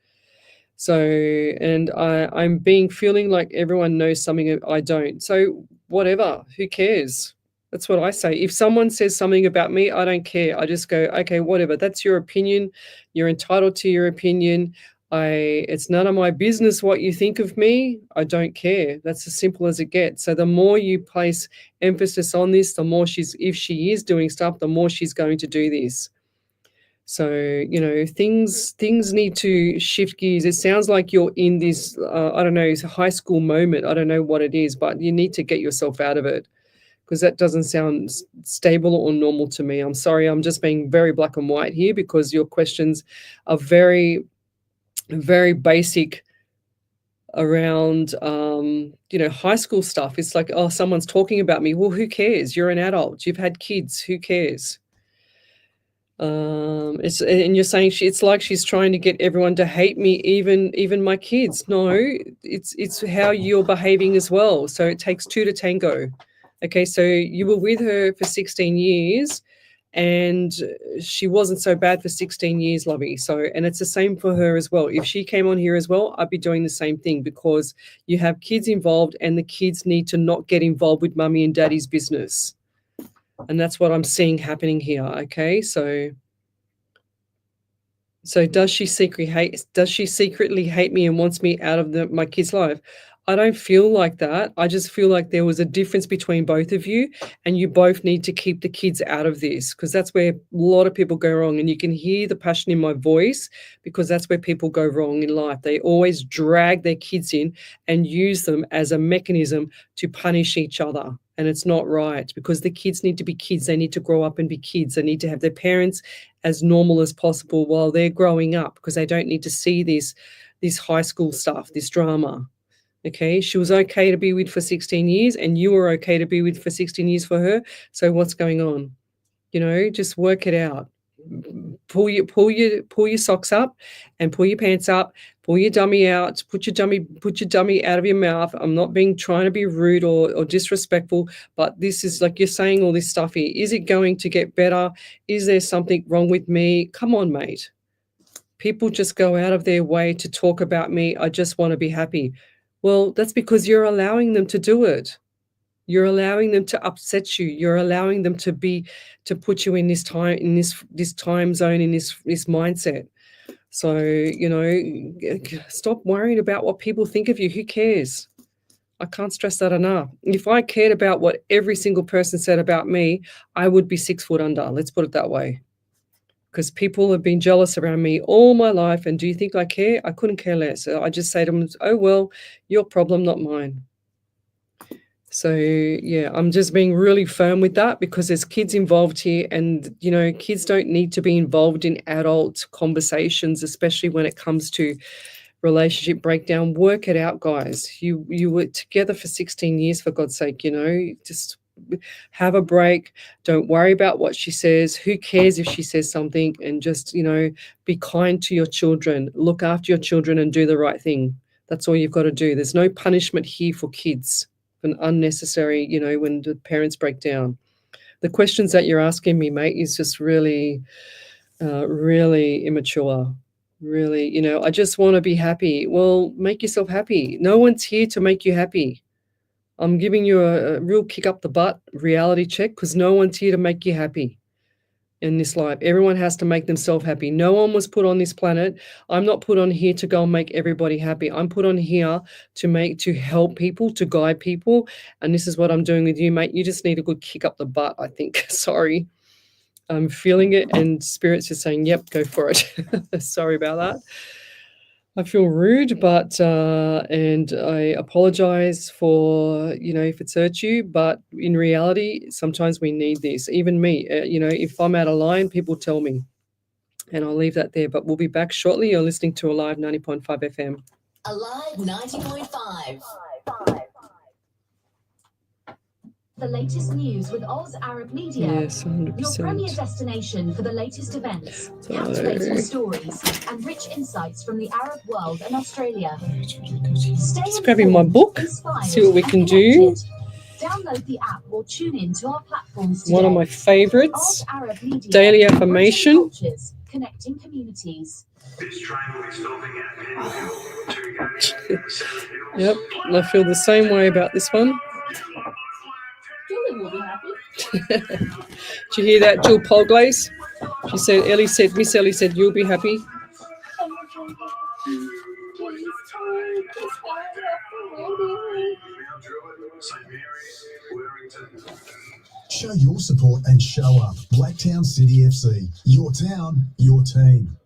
So, and I'm feeling like everyone knows something I don't. So whatever, who cares? That's what I say. If someone says something about me, I don't care. I just go, okay, whatever. That's your opinion. You're entitled to your opinion. It's none of my business what you think of me. I don't care. That's as simple as it gets. So the more you place emphasis on this, the more if she is doing stuff, the more she's going to do this. So, you know, things need to shift gears. It sounds like you're in this, I don't know, it's a high school moment. I don't know what it is, but you need to get yourself out of it, because that doesn't sound stable or normal to me. I'm sorry, I'm just being very black and white here, because your questions are very, very basic around, you know, high school stuff. It's like, oh, someone's talking about me. Well, who cares? You're an adult. You've had kids. Who cares? And you're saying it's like she's trying to get everyone to hate me, even my kids. No, it's how you're behaving as well. So it takes two to tango. Okay, so you were with her for 16 years and she wasn't so bad for 16 years, lovey. So, and it's the same for her as well. If she came on here as well, I'd be doing the same thing, because you have kids involved and the kids need to not get involved with mummy and daddy's business. And that's what I'm seeing happening here. Okay, so does she secretly hate me and wants me out of my kid's life? I don't feel like that. I just feel like there was a difference between both of you, and you both need to keep the kids out of this, because that's where a lot of people go wrong. And you can hear the passion in my voice, because that's where people go wrong in life. They always drag their kids in and use them as a mechanism to punish each other. And it's not right, because the kids need to be kids. They need to grow up and be kids. They need to have their parents as normal as possible while they're growing up, because they don't need to see this high school stuff, this drama. Okay, she was okay to be with for 16 years, and you were okay to be with for 16 years for her. So what's going on? You know, just work it out. Pull your socks up and pull your pants up. Pull your dummy out. Put your dummy out of your mouth. I'm not trying to be rude or disrespectful, but this is like, you're saying all this stuff here. Is it going to get better? Is there something wrong with me? Come on, mate. People just go out of their way to talk about me. I just want to be happy. Well, that's because you're allowing them to do it. You're allowing them to upset you. You're allowing them to put you in this time zone, in this mindset. So, you know, stop worrying about what people think of you. Who cares? I can't stress that enough. If I cared about what every single person said about me, I would be 6 foot under. Let's put it that way. Because people have been jealous around me all my life. And do you think I care? I couldn't care less. I just say to them, oh, well, your problem, not mine. So, yeah, I'm just being really firm with that, because there's kids involved here. And, you know, kids don't need to be involved in adult conversations, especially when it comes to relationship breakdown. Work it out, guys. You were together for 16 years, for God's sake, you know, just have a break. Don't worry about what she says. Who cares if she says something? And just, you know, be kind to your children. Look after your children and do the right thing. That's all you've got to do. There's no punishment here for kids, an unnecessary, you know, when the parents break down. The questions that you're asking me, mate, is just really, really immature. Really, you know, I just want to be happy. Well, make yourself happy. No one's here to make you happy. I'm giving you a real kick up the butt reality check, because no one's here to make you happy in this life. Everyone has to make themselves happy. No one was put on this planet. I'm not put on here to go and make everybody happy. I'm put on here to help people, to guide people. And this is what I'm doing with you, mate. You just need a good kick up the butt, I think. Sorry. I'm feeling it, and Spirit's just saying, yep, go for it. Sorry about that. I feel rude, but and I apologize for, you know, if it's hurt you, but in reality, sometimes we need this. Even me, you know, if I'm out of line, people tell me, and I'll leave that there. But we'll be back shortly. You're listening to Alive 90.5 FM. Alive 90.5. The latest news with Oz Arab Media. Yes, 100%. Your premier destination for the latest events, captivating stories, and rich insights from the Arab world and Australia. Just grabbing my book, see what we can do. Download the app or tune in to our platforms today. One of my favorites, Oz Arab Media, daily affirmation. cultures, connecting communities. Yep, I feel the same way about this one. Julie will be happy. Did you hear that, Jill Polglaze? She said, Miss Ellie said, you'll be happy. Show your support and show up. Blacktown City FC. Your town, your team.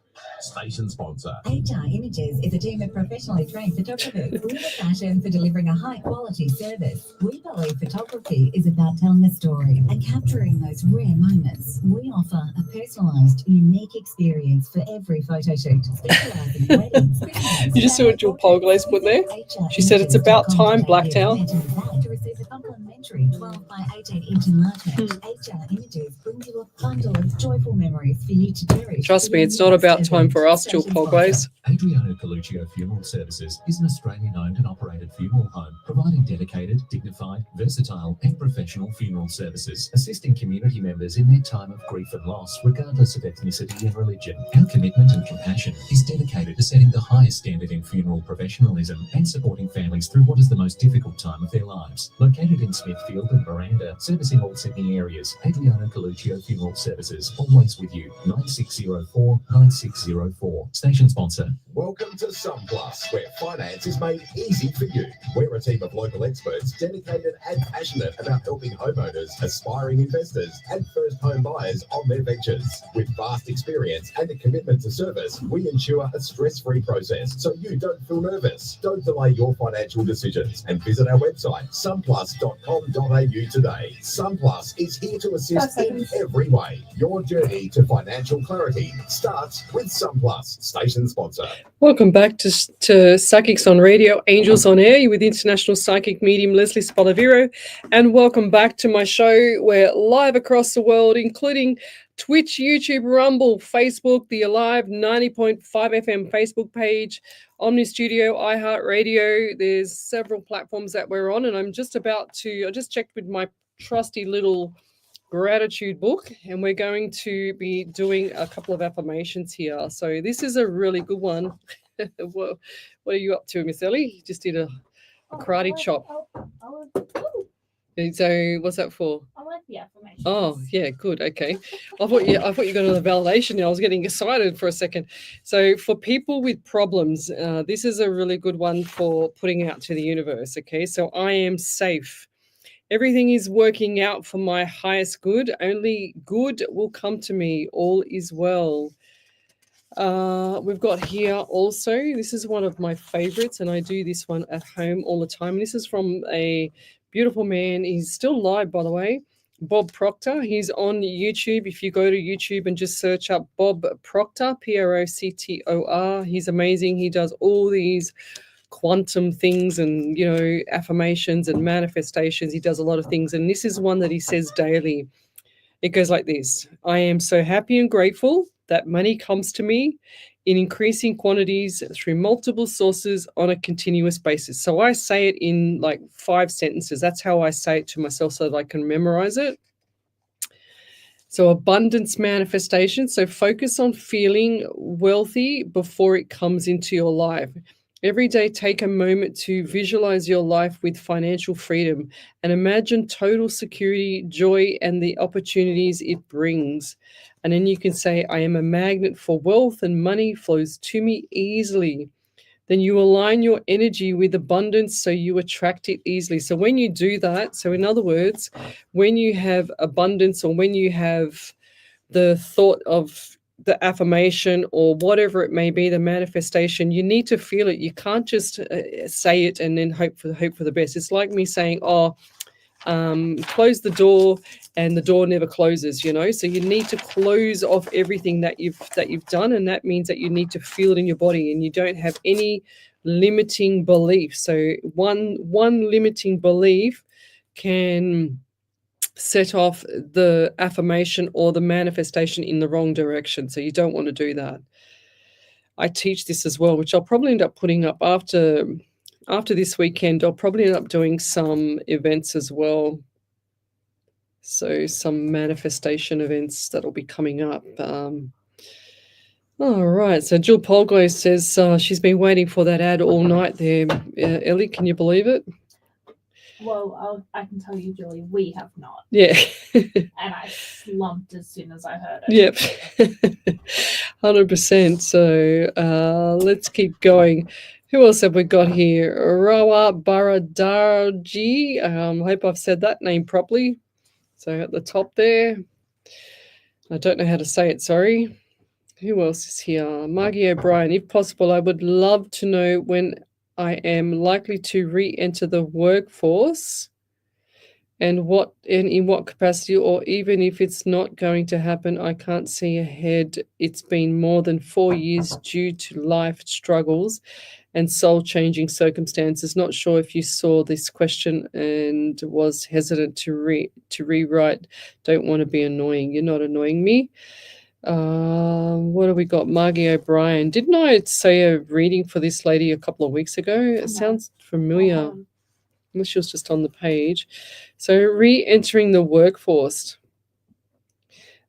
Station sponsor. HR Images is a team of professionally trained photographers with a passion for delivering a high-quality service. We believe photography is about telling a story and capturing those rare moments. We offer a personalised, unique experience for every photo shoot, specialising in weddings. You just saw what Jill Polglaze put there? She said it's about time, Blacktown. To receive a complimentary 12 by 18 inch enlargement, HR Images brings you a bundle of joyful memories for you to cherish. Trust me, it's not about time for us, Jill Polglaze. Adriano Coluccio Funeral Services is an Australian-owned and operated funeral home, providing dedicated, dignified, versatile and professional funeral services, assisting community members in their time of grief and loss, regardless of ethnicity and religion. Our commitment and compassion is dedicated to setting the highest standard in funeral professionalism and supporting families through what is the most difficult time of their lives. Located in Smithfield and Miranda, servicing all Sydney areas, Adriano Coluccio Funeral Services, always with you, 9604 9604. Station sponsor. Welcome to SunPlus, where finance is made easy for you. We're a team of local experts dedicated and passionate about helping homeowners, aspiring investors, and first home buyers on their ventures. With vast experience and a commitment to service, we ensure a stress-free process so you don't feel nervous. Don't delay your financial decisions and visit our website, sunplus.com.au today. SunPlus is here to assist in every way. Your journey to financial clarity starts with SunPlus. Station sponsor. Welcome back to Psychics on Radio, Angels on Air. You're with international psychic medium Lesley Spaliviero. And welcome back to my show. We're live across the world, including Twitch, YouTube, Rumble, Facebook, the Alive 90.5 FM Facebook page, Omni Studio, iHeartRadio. There's several platforms that we're on. And I just checked with my trusty little gratitude book, and we're going to be doing a couple of affirmations here. So this is a really good one. What are you up to, Miss Ellie? You just did a karate chop. So what's that for? I like the affirmations. Oh, yeah, good. Okay. I thought you got a validation. I was getting excited for a second. So for people with problems, this is a really good one for putting out to the universe. Okay. So I am safe. Everything is working out for my highest good. Only good will come to me. All is well. We've got here also, this is one of my favorites, and I do this one at home all the time. This is from a beautiful man. He's still alive, by the way, Bob Proctor. He's on YouTube. If you go to YouTube and just search up Bob Proctor, Proctor, he's amazing. He does all these quantum things and, affirmations and manifestations. He does a lot of things. And this is one that he says daily. It goes like this. I am so happy and grateful that money comes to me in increasing quantities through multiple sources on a continuous basis. So I say it in like 5 sentences. That's how I say it to myself so that I can memorize it. So abundance manifestation. So focus on feeling wealthy before it comes into your life. Every day, take a moment to visualize your life with financial freedom and imagine total security, joy, and the opportunities it brings. And then you can say, I am a magnet for wealth and money flows to me easily. Then you align your energy with abundance so you attract it easily. So when you do that, so in other words, when you have abundance or when you have the thought of the affirmation or whatever it may be, the manifestation, you need to feel it. You can't just say it and then hope for the best. It's like me saying, close the door, and the door never closes, So you need to close off everything that you've done, and that means that you need to feel it in your body, and you don't have any limiting belief. So one limiting belief can set off the affirmation or the manifestation in the wrong direction. So you don't want to do that. I teach this as well, which I'll probably end up putting up after this weekend. I'll probably end up doing some events as well. So some manifestation events that'll be coming up. All right. So Jill Polglaze says she's been waiting for that ad all night there. Ellie, can you believe it? Well, I can tell you, Julie, we have not. Yeah. And I slumped as soon as I heard it. Yep. 100%. So let's keep going. Who else have we got here? Rawa Baradarji. I hope I've said that name properly. So at the top there. I don't know how to say it, sorry. Who else is here? Margie O'Brien. If possible, I would love to know when I am likely to re-enter the workforce and in what capacity, or even if it's not going to happen, I can't see ahead. It's been more than 4 years due to life struggles and soul-changing circumstances. Not sure if you saw this question and was hesitant to rewrite. Don't want to be annoying. You're not annoying me. What have we got? Margie O'Brien. Didn't I say a reading for this lady a couple of weeks ago? It sounds familiar. Unless she was just on the page. So re-entering the workforce.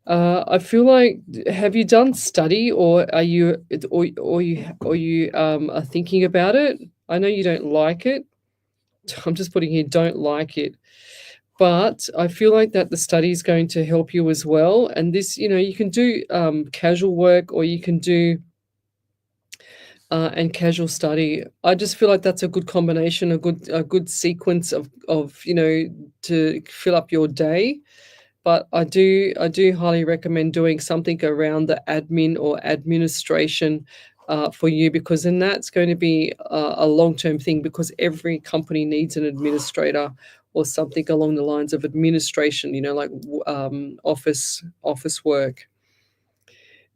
I feel like, have you done study, or are you are thinking about it? I know you don't like it. I'm just putting here, don't like it. But I feel like that the study is going to help you as well. And this, you can do casual work, or you can do and casual study. I just feel like that's a good combination, a good sequence of to fill up your day. But I do highly recommend doing something around the admin or administration for you, because then that's going to be a long-term thing, because every company needs an administrator or something along the lines of administration, like office work.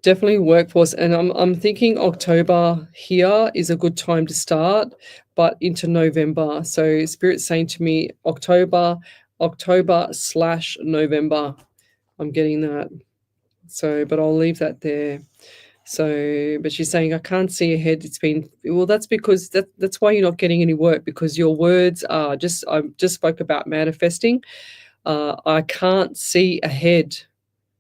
Definitely workforce. And I'm thinking October here is a good time to start, but into November. So Spirit's saying to me October/November. I'm getting that. So, but I'll leave that there. So, but she's saying, I can't see ahead. That's because that's why you're not getting any work, because your words are I just spoke about manifesting. I can't see ahead.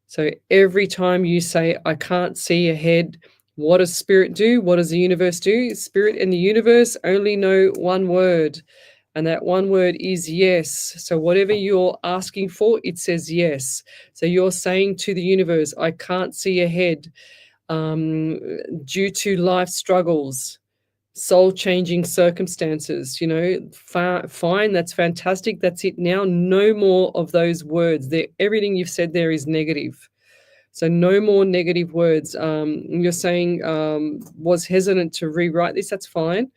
So every time you say, I can't see ahead, what does Spirit do? What does the universe do? Spirit and the universe only know one word, and that one word is yes. So whatever you're asking for, it says yes. So you're saying to the universe, I can't see ahead due to life struggles, soul-changing circumstances, fine, that's fantastic, that's it now. No more of those words. Everything you've said there is negative. So no more negative words. You're saying was hesitant to rewrite this, that's fine,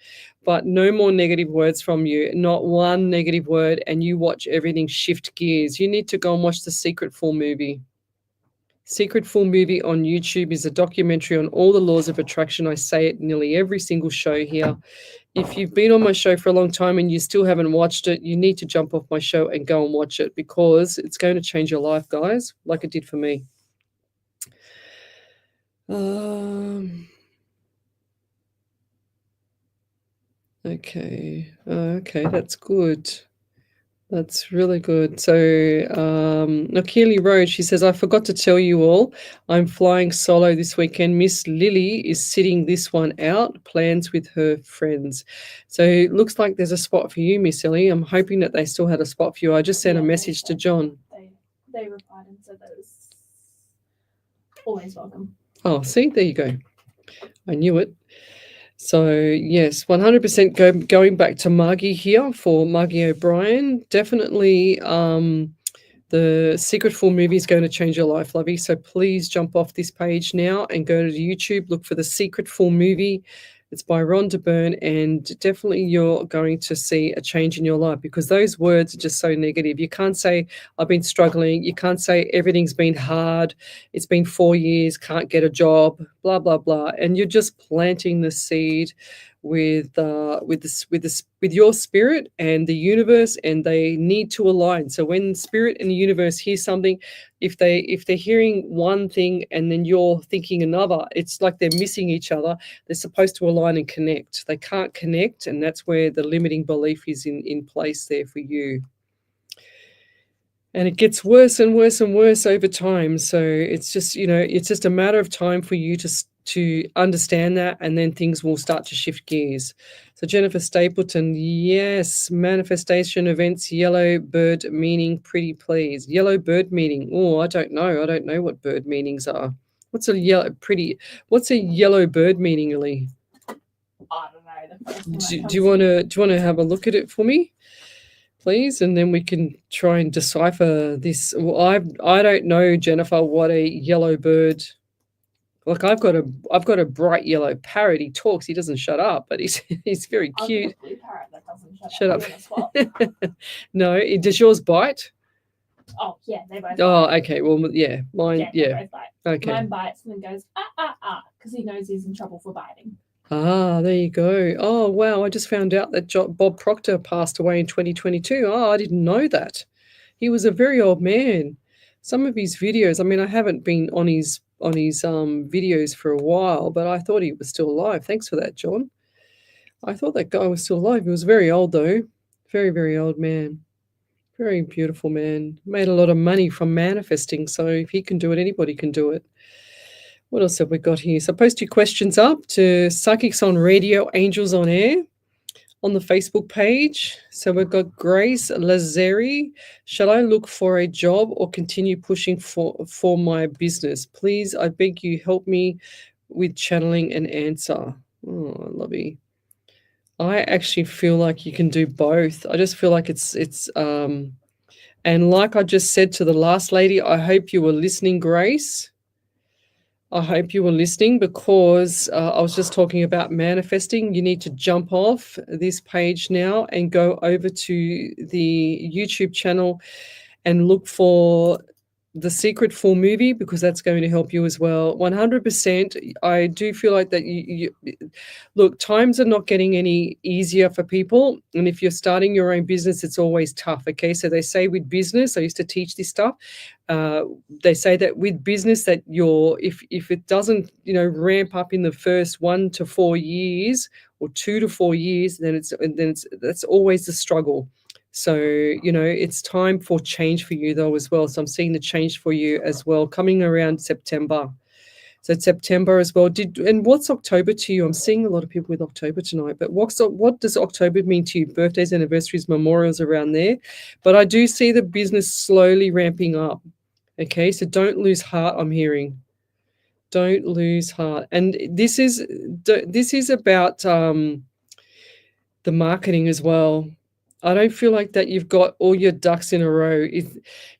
but no more negative words from you, not one negative word, and you watch everything shift gears. You need to go and watch the Secret Full movie. Secret Full movie on YouTube is a documentary on all the laws of attraction. I say it nearly every single show here. If you've been on my show for a long time and you still haven't watched it, you need to jump off my show and go and watch it, because it's going to change your life, guys, like it did for me. Okay, that's good. That's really good. So, Nakili Road, she says, I forgot to tell you all, I'm flying solo this weekend. Miss Lily is sitting this one out, plans with her friends. So it looks like there's a spot for you, Miss Ellie. I'm hoping that they still had a spot for you. I just sent a message to John. They replied and said that was always welcome. Oh, see, there you go. I knew it. So, yes, 100% going back to Margie here for Margie O'Brien. Definitely the Secret Full movie is going to change your life, lovey. So please jump off this page now and go to YouTube, look for the Secret Full movie. It's by Rhonda Byrne, and definitely you're going to see a change in your life, because those words are just so negative. You can't say, I've been struggling. You can't say everything's been hard. It's been 4 years, can't get a job, blah, blah, blah. And you're just planting the seed with your spirit and the universe, and they need to align. So when spirit and the universe hear something, if they're hearing one thing and then you're thinking another, it's like they're missing each other. They're supposed to align and connect. They can't connect, and that's where the limiting belief is in place there for you. And it gets worse and worse and worse over time. So it's just, it's just a matter of time for you understand that, and then things will start to shift gears. So Jennifer Stapleton, yes, manifestation events, yellow bird meaning, pretty please. Yellow bird meaning. Oh, I don't know. I don't know what bird meanings are. What's a yellow bird meaning, Ellie? I don't know. The first thing that Do you want to have a look at it for me, please, and then we can try and decipher this. Well, I don't know, Jennifer, what a yellow bird. Like I've got a bright yellow parrot. He talks. He doesn't shut up, but he's very cute. I've got a blue parrot that doesn't Shut up. You wanna swap? No, does yours bite? Oh yeah, they both. Oh, bite. okay. Well, yeah, mine. They Yeah. both bite. Okay. Mine bites and then goes because he knows he's in trouble for biting. Ah, there you go. Oh, wow. I just found out that Bob Proctor passed away in 2022. Oh, I didn't know that. He was a very old man. Some of his videos, I mean, I haven't been on his videos for a while, but I thought he was still alive. Thanks for that, John. I thought that guy was still alive. He was very old, though. Very, very old man. Very beautiful man. Made a lot of money from manifesting. So if he can do it, anybody can do it. What else have we got here? So post your questions up to Psychics on Radio, Angels on Air on the Facebook page. So we've got Grace Lazeri. Shall I look for a job or continue pushing for my business? Please, I beg you, help me with channeling an answer. Oh, lovely. I actually feel like you can do both. I just feel like it's and like I just said to the last lady, I hope you were listening, Grace. I hope you were listening, because I was just talking about manifesting. You need to jump off this page now and go over to the YouTube channel and look for the Secret Full movie, because that's going to help you as well. 100%. I do feel like that you look, times are not getting any easier for people. And if you're starting your own business, it's always tough. Okay. So they say with business, I used to teach this stuff. They say that with business that if it doesn't, ramp up in the first 1 to 4 years or 2 to 4 years, then that's always the struggle. So, it's time for change for you though as well. So I'm seeing the change for you as well coming around September. So it's September as well. And what's October to you? I'm seeing a lot of people with October tonight, but what does October mean to you? Birthdays, anniversaries, memorials around there. But I do see the business slowly ramping up. Okay, so don't lose heart, I'm hearing. Don't lose heart. And this is about the marketing as well. I don't feel like that you've got all your ducks in a row.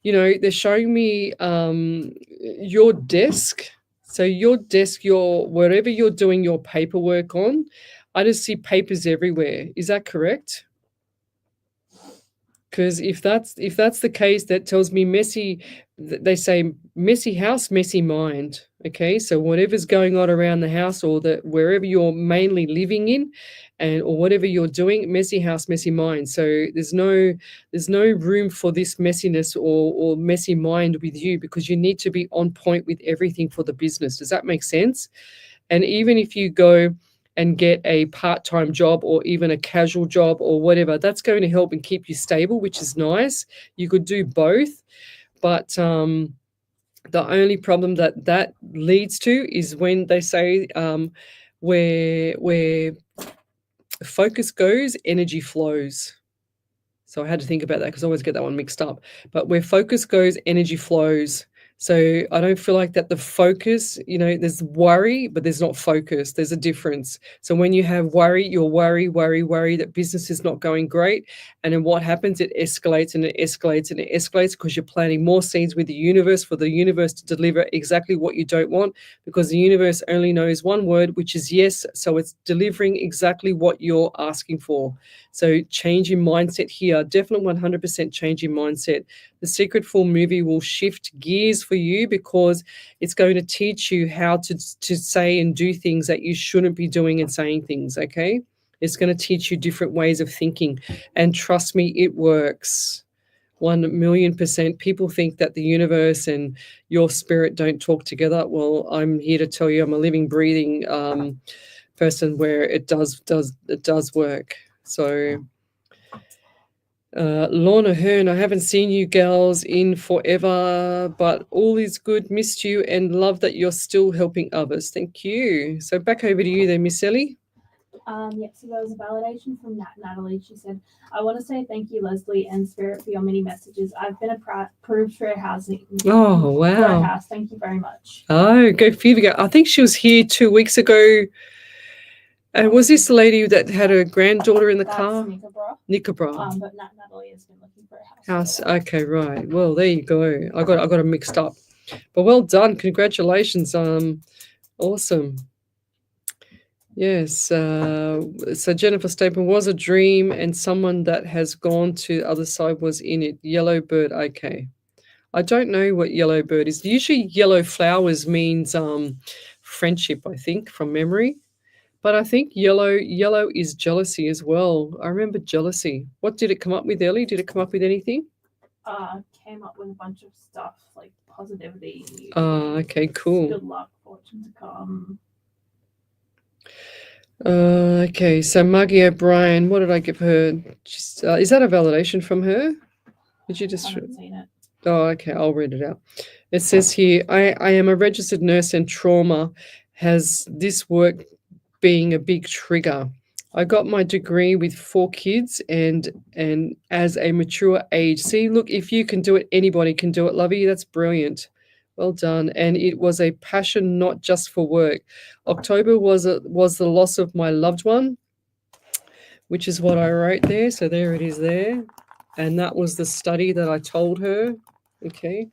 They're showing me your desk. So your desk, wherever you're doing your paperwork on, I just see papers everywhere. Is that correct? Because if that's the case, that tells me messy. They say messy house, messy mind. Okay, so whatever's going on around the house, or wherever you're mainly living in, or whatever you're doing, messy house, messy mind. So there's no room for this messiness or messy mind with you, because you need to be on point with everything for the business. Does that make sense? And even if you go and get a part-time job or even a casual job or whatever, that's going to help and keep you stable, which is nice. You could do both, but the only problem that leads to is when they say where focus goes, energy flows. So I had to think about that, because I always get that one mixed up. But where focus goes, energy flows. So I don't feel like that the focus, there's worry, but there's not focus. There's a difference. So when you have worry, you're worry that business is not going great. And then what happens? It escalates and it escalates and it escalates, because you're planting more seeds with the universe for the universe to deliver exactly what you don't want, because the universe only knows one word, which is yes. So it's delivering exactly what you're asking for. So change in mindset here. Definitely 100% change in mindset. The Secret Full movie will shift gears for you, because it's going to teach you how to say and do things that you shouldn't be doing and saying things, okay? It's going to teach you different ways of thinking. And trust me, it works. 1,000,000%. People think that the universe and your spirit don't talk together. Well, I'm here to tell you I'm a living, breathing person where it does work. So Lorna Hearn, I haven't seen you gals in forever, but all is good. Missed you and love that you're still helping others. Thank you. So back over to you there, Miss Ellie. So there was a validation from Natalie. She said, I want to say thank you, Leslie and Spirit, for your many messages. I've been approved for a housing. Oh, wow. For a house. Thank you very much. Oh, go Fever Go. I think she was here 2 weeks ago. Was this the lady that had her granddaughter in the car? Nickerbra. But Natalie has been looking for a house. Okay, right. Well, there you go. I got them mixed up. But well done. Congratulations. Awesome. Yes. So Jennifer Stapleton was a dream, and someone that has gone to the other side was in it. Yellow bird. Okay. I don't know what yellow bird is. Usually yellow flowers means friendship, I think, from memory. But I think yellow is jealousy as well. I remember jealousy. What did it come up with, Ellie? Did it come up with anything? Came up with a bunch of stuff like positivity. Okay, cool. Good luck, fortune to come. Okay, so Maggie O'Brien, what did I give her? Is that a validation from her? Did you just? I haven't seen it. Oh, okay, I'll read it out. It says here, I am a registered nurse and trauma has this work being a big trigger. I got my degree with 4 kids and as a mature age. See, look, if you can do it, anybody can do it, Lovey. That's brilliant. Well done. And it was a passion, not just for work. October was the loss of my loved one, which is what I wrote there. So there it is there. And that was the study that I told her. Okay.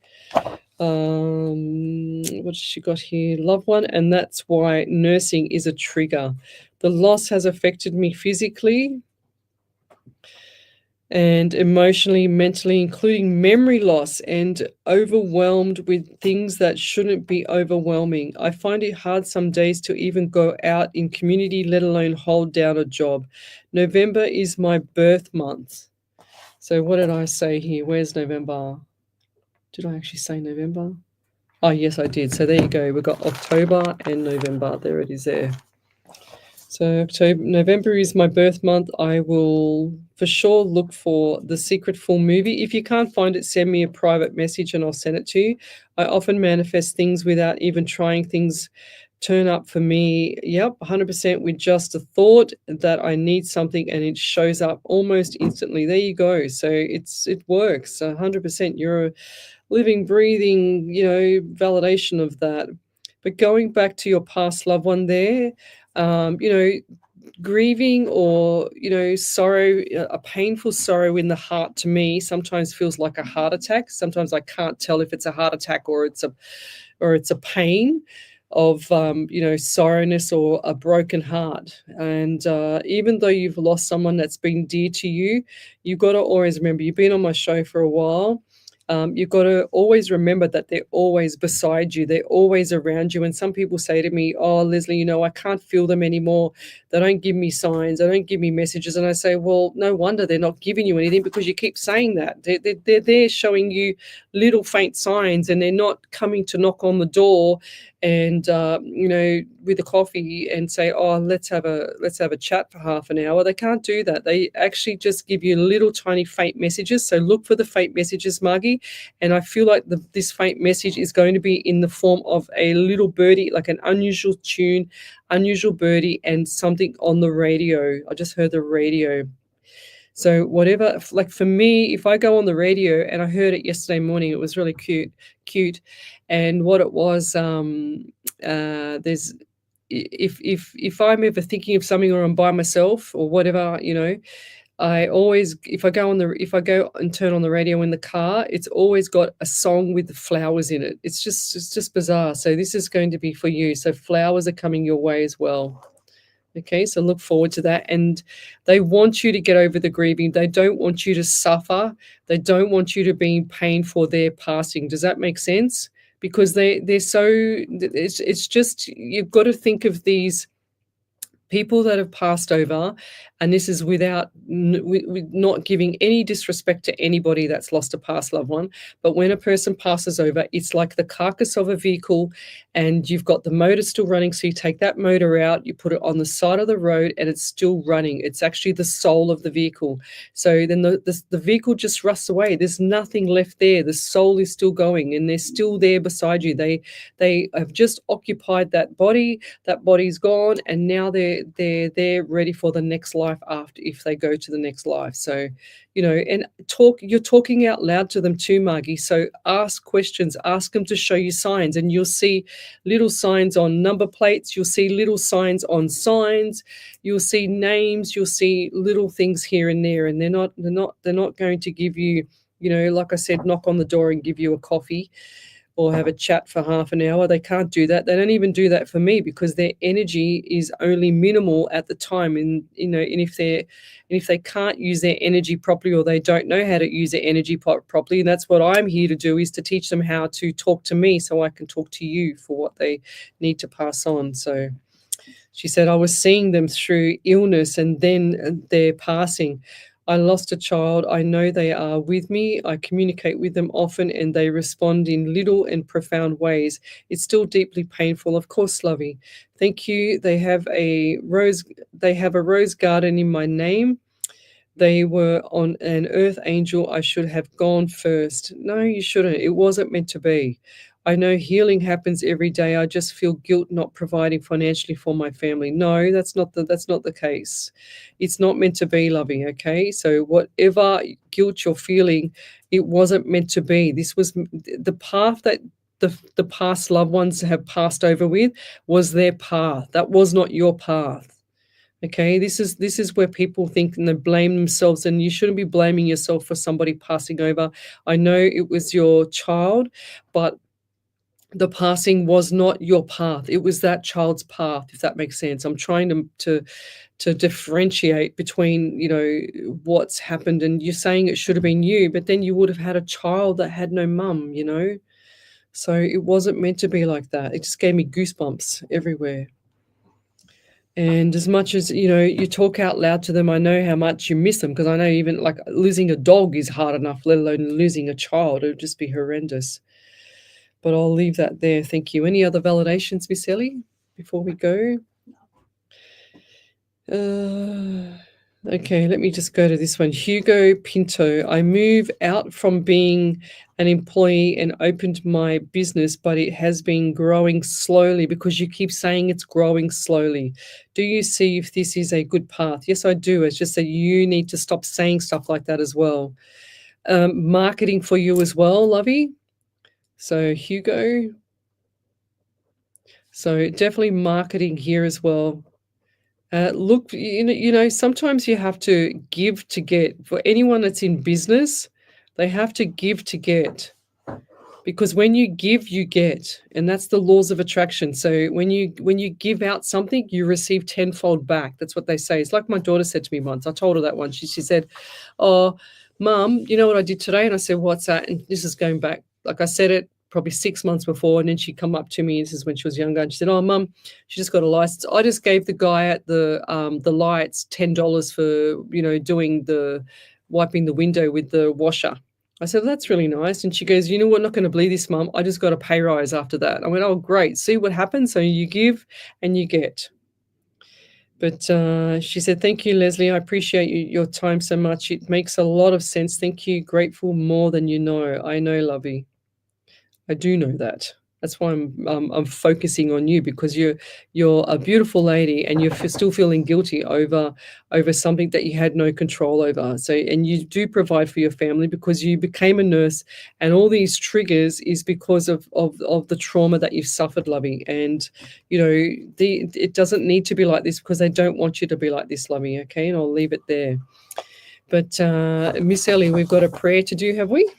What's she got here? Loved one, and that's why nursing is a trigger. The loss has affected me physically and emotionally, mentally, including memory loss and overwhelmed with things that shouldn't be overwhelming. I find it hard some days to even go out in community, let alone hold down a job. November is my birth month. So what did I say here? Where's November? Did I actually say November? Oh, yes, I did. So there you go. We've got October and November. There it is there. So November is my birth month. I will for sure look for The Secret Full movie. If you can't find it, send me a private message and I'll send it to you. I often manifest things without even trying. Things turn up for me. Yep, 100% with just a thought that I need something and it shows up almost instantly. There you go. So it works 100%. You're a living, breathing, validation of that. But going back to your past loved one there, grieving or, sorrow, a painful sorrow in the heart to me sometimes feels like a heart attack. Sometimes I can't tell if it's a heart attack or it's a pain of, sorrowness or a broken heart. And even though you've lost someone that's been dear to you, you've got to always remember, you've been on my show for a while. You've got to always remember that they're always beside you. They're always around you. And some people say to me, oh, Leslie, I can't feel them anymore. They don't give me signs. They don't give me messages. And I say, well, no wonder they're not giving you anything because you keep saying that. They're there showing you little faint signs and they're not coming to knock on the door and, with a coffee and say, oh, let's have a chat for half an hour. They can't do that. They actually just give you little tiny faint messages. So look for the faint messages, Margie. And I feel like this faint message is going to be in the form of a little birdie, like an unusual tune, unusual birdie, and something on the radio. I just heard the radio. So whatever, like for me, if I go on the radio and I heard it yesterday morning, it was really cute. And what it was, there's, if I'm ever thinking of something or I'm by myself or whatever, I always, if I go and turn on the radio in the car, it's always got a song with flowers in it. It's just bizarre. So this is going to be for you. So flowers are coming your way as well. Okay, so look forward to that. And they want you to get over the grieving. They don't want you to suffer. They don't want you to be in pain for their passing. Does that make sense? Because they're so, it's just, you've got to think of these people that have passed over, and this is without with not giving any disrespect to anybody that's lost a past loved one, but when a person passes over, it's like the carcass of a vehicle, and you've got the motor still running. So you take that motor out, you put it on the side of the road, and it's still running. It's actually the soul of the vehicle. So then the vehicle just rusts away. There's nothing left there. The soul is still going, and they're still there beside you. They have just occupied that body. That body's gone, and now they're ready for the next life after, if they go to the next life. So, and you're talking out loud to them too, Margie. So ask questions, ask them to show you signs, and you'll see little signs on number plates, you'll see little signs on signs, you'll see names, you'll see little things here and there, and they're not going to give you, like I said, knock on the door and give you a coffee or have a chat for half an hour. They can't do that. They don't even do that for me, because their energy is only minimal at the time. And, and if they can't use their energy properly, or they don't know how to use their energy properly, and that's what I'm here to do, is to teach them how to talk to me so I can talk to you for what they need to pass on. So she said, I was seeing them through illness and then their passing. I lost a child. I know they are with me. I communicate with them often, and they respond in little and profound ways. It's still deeply painful. Of course, Lovey. Thank you. They have a rose garden in my name. They were on an earth angel. I should have gone first. No, you shouldn't. It wasn't meant to be. I know healing happens every day. I just feel guilt not providing financially for my family. No, that's not the case. It's not meant to be, Lovey, okay? So whatever guilt you're feeling, it wasn't meant to be. This was the path that the past loved ones have passed over with, was their path. That was not your path. Okay, this is where people think and they blame themselves, and you shouldn't be blaming yourself for somebody passing over. I know it was your child, but the passing was not your path. It was that child's path, if that makes sense. I'm trying to differentiate between, what's happened, and you're saying it should have been you, but then you would have had a child that had no mum, So it wasn't meant to be like that. It just gave me goosebumps everywhere. And as much as, you talk out loud to them, I know how much you miss them, because I know even like losing a dog is hard enough, let alone losing a child. It would just be horrendous. But I'll leave that there. Thank you. Any other validations, Miss Ellie, before we go? Okay, let me just go to this one. Hugo Pinto. I move out from being an employee and opened my business, but it has been growing slowly, because you keep saying it's growing slowly. Do you see if this is a good path? Yes, I do. It's just that you need to stop saying stuff like that as well. Marketing for you as well, Lovey. So Hugo. So definitely marketing here as well. Look, sometimes you have to give to get. For anyone that's in business, they have to give to get, because when you give, you get, and that's the laws of attraction. So when you give out something, you receive tenfold back. That's what they say. It's like my daughter said to me once. I told her that once. She said, "Oh, Mum, you know what I did today?" And I said, "What's that?" And this is going back, like I said it probably 6 months before, and then she'd come up to me, this is when she was younger, and she said, "Oh, Mum, she just got a license. I just gave the guy at the lights $10 for, doing the wiping the window with the washer." I said, "That's really nice." And she goes, "You know what, not going to believe this, Mum. I just got a pay rise after that." I went, "Oh, great. See what happens?" So you give and you get. But she said, "Thank you, Lesley. I appreciate your time so much. It makes a lot of sense. Thank you. Grateful more than you know." I know, Lovey. I do know that. That's why I'm focusing on you, because you're a beautiful lady, and you're still feeling guilty over something that you had no control over. So, and you do provide for your family because you became a nurse, and all these triggers is because of the trauma that you've suffered, Lovey. And it doesn't need to be like this, because they don't want you to be like this, Lovey. Okay, and I'll leave it there. But Miss Ellie, we've got a prayer to do, have we?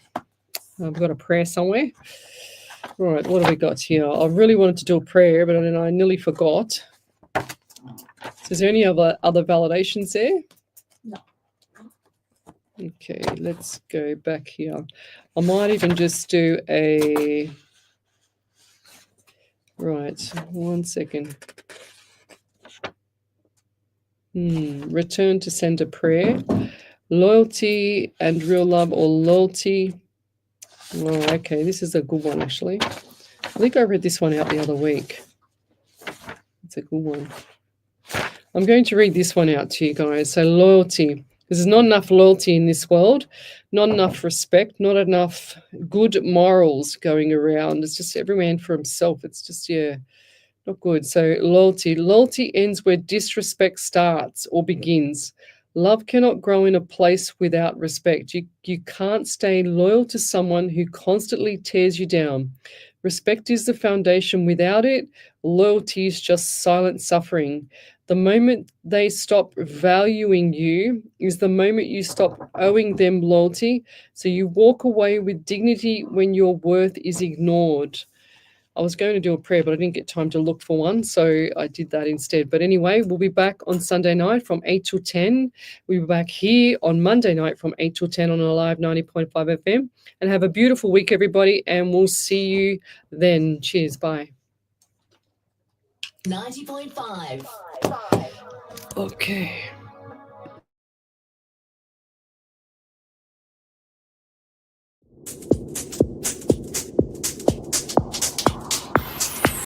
I've got a prayer somewhere. All right, what have we got here? I really wanted to do a prayer, but then I nearly forgot. So is there any other validations there? No. Okay, let's go back here. I might even just do a... Right, 1 second. Return to sender prayer. Loyalty and real love, or loyalty. Oh, okay, this is a good one, actually. I think I read this one out the other week. It's a good one. I'm going to read this one out to you guys. So loyalty. There's not enough loyalty in this world, not enough respect, not enough good morals going around. It's just every man for himself. It's just, not good. So loyalty. Loyalty ends where disrespect starts or begins. Love cannot grow in a place without respect. You can't stay loyal to someone who constantly tears you down. Respect is the foundation. Without it, loyalty is just silent suffering. The moment they stop valuing you is the moment you stop owing them loyalty. So you walk away with dignity when your worth is ignored. I was going to do a prayer, but I didn't get time to look for one, so I did that instead. But anyway, we'll be back on Sunday night from 8 till 10. We'll be back here on Monday night from 8 till 10 on Alive 90.5 FM. And have a beautiful week, everybody, and we'll see you then. Cheers. Bye. 90.5. Okay.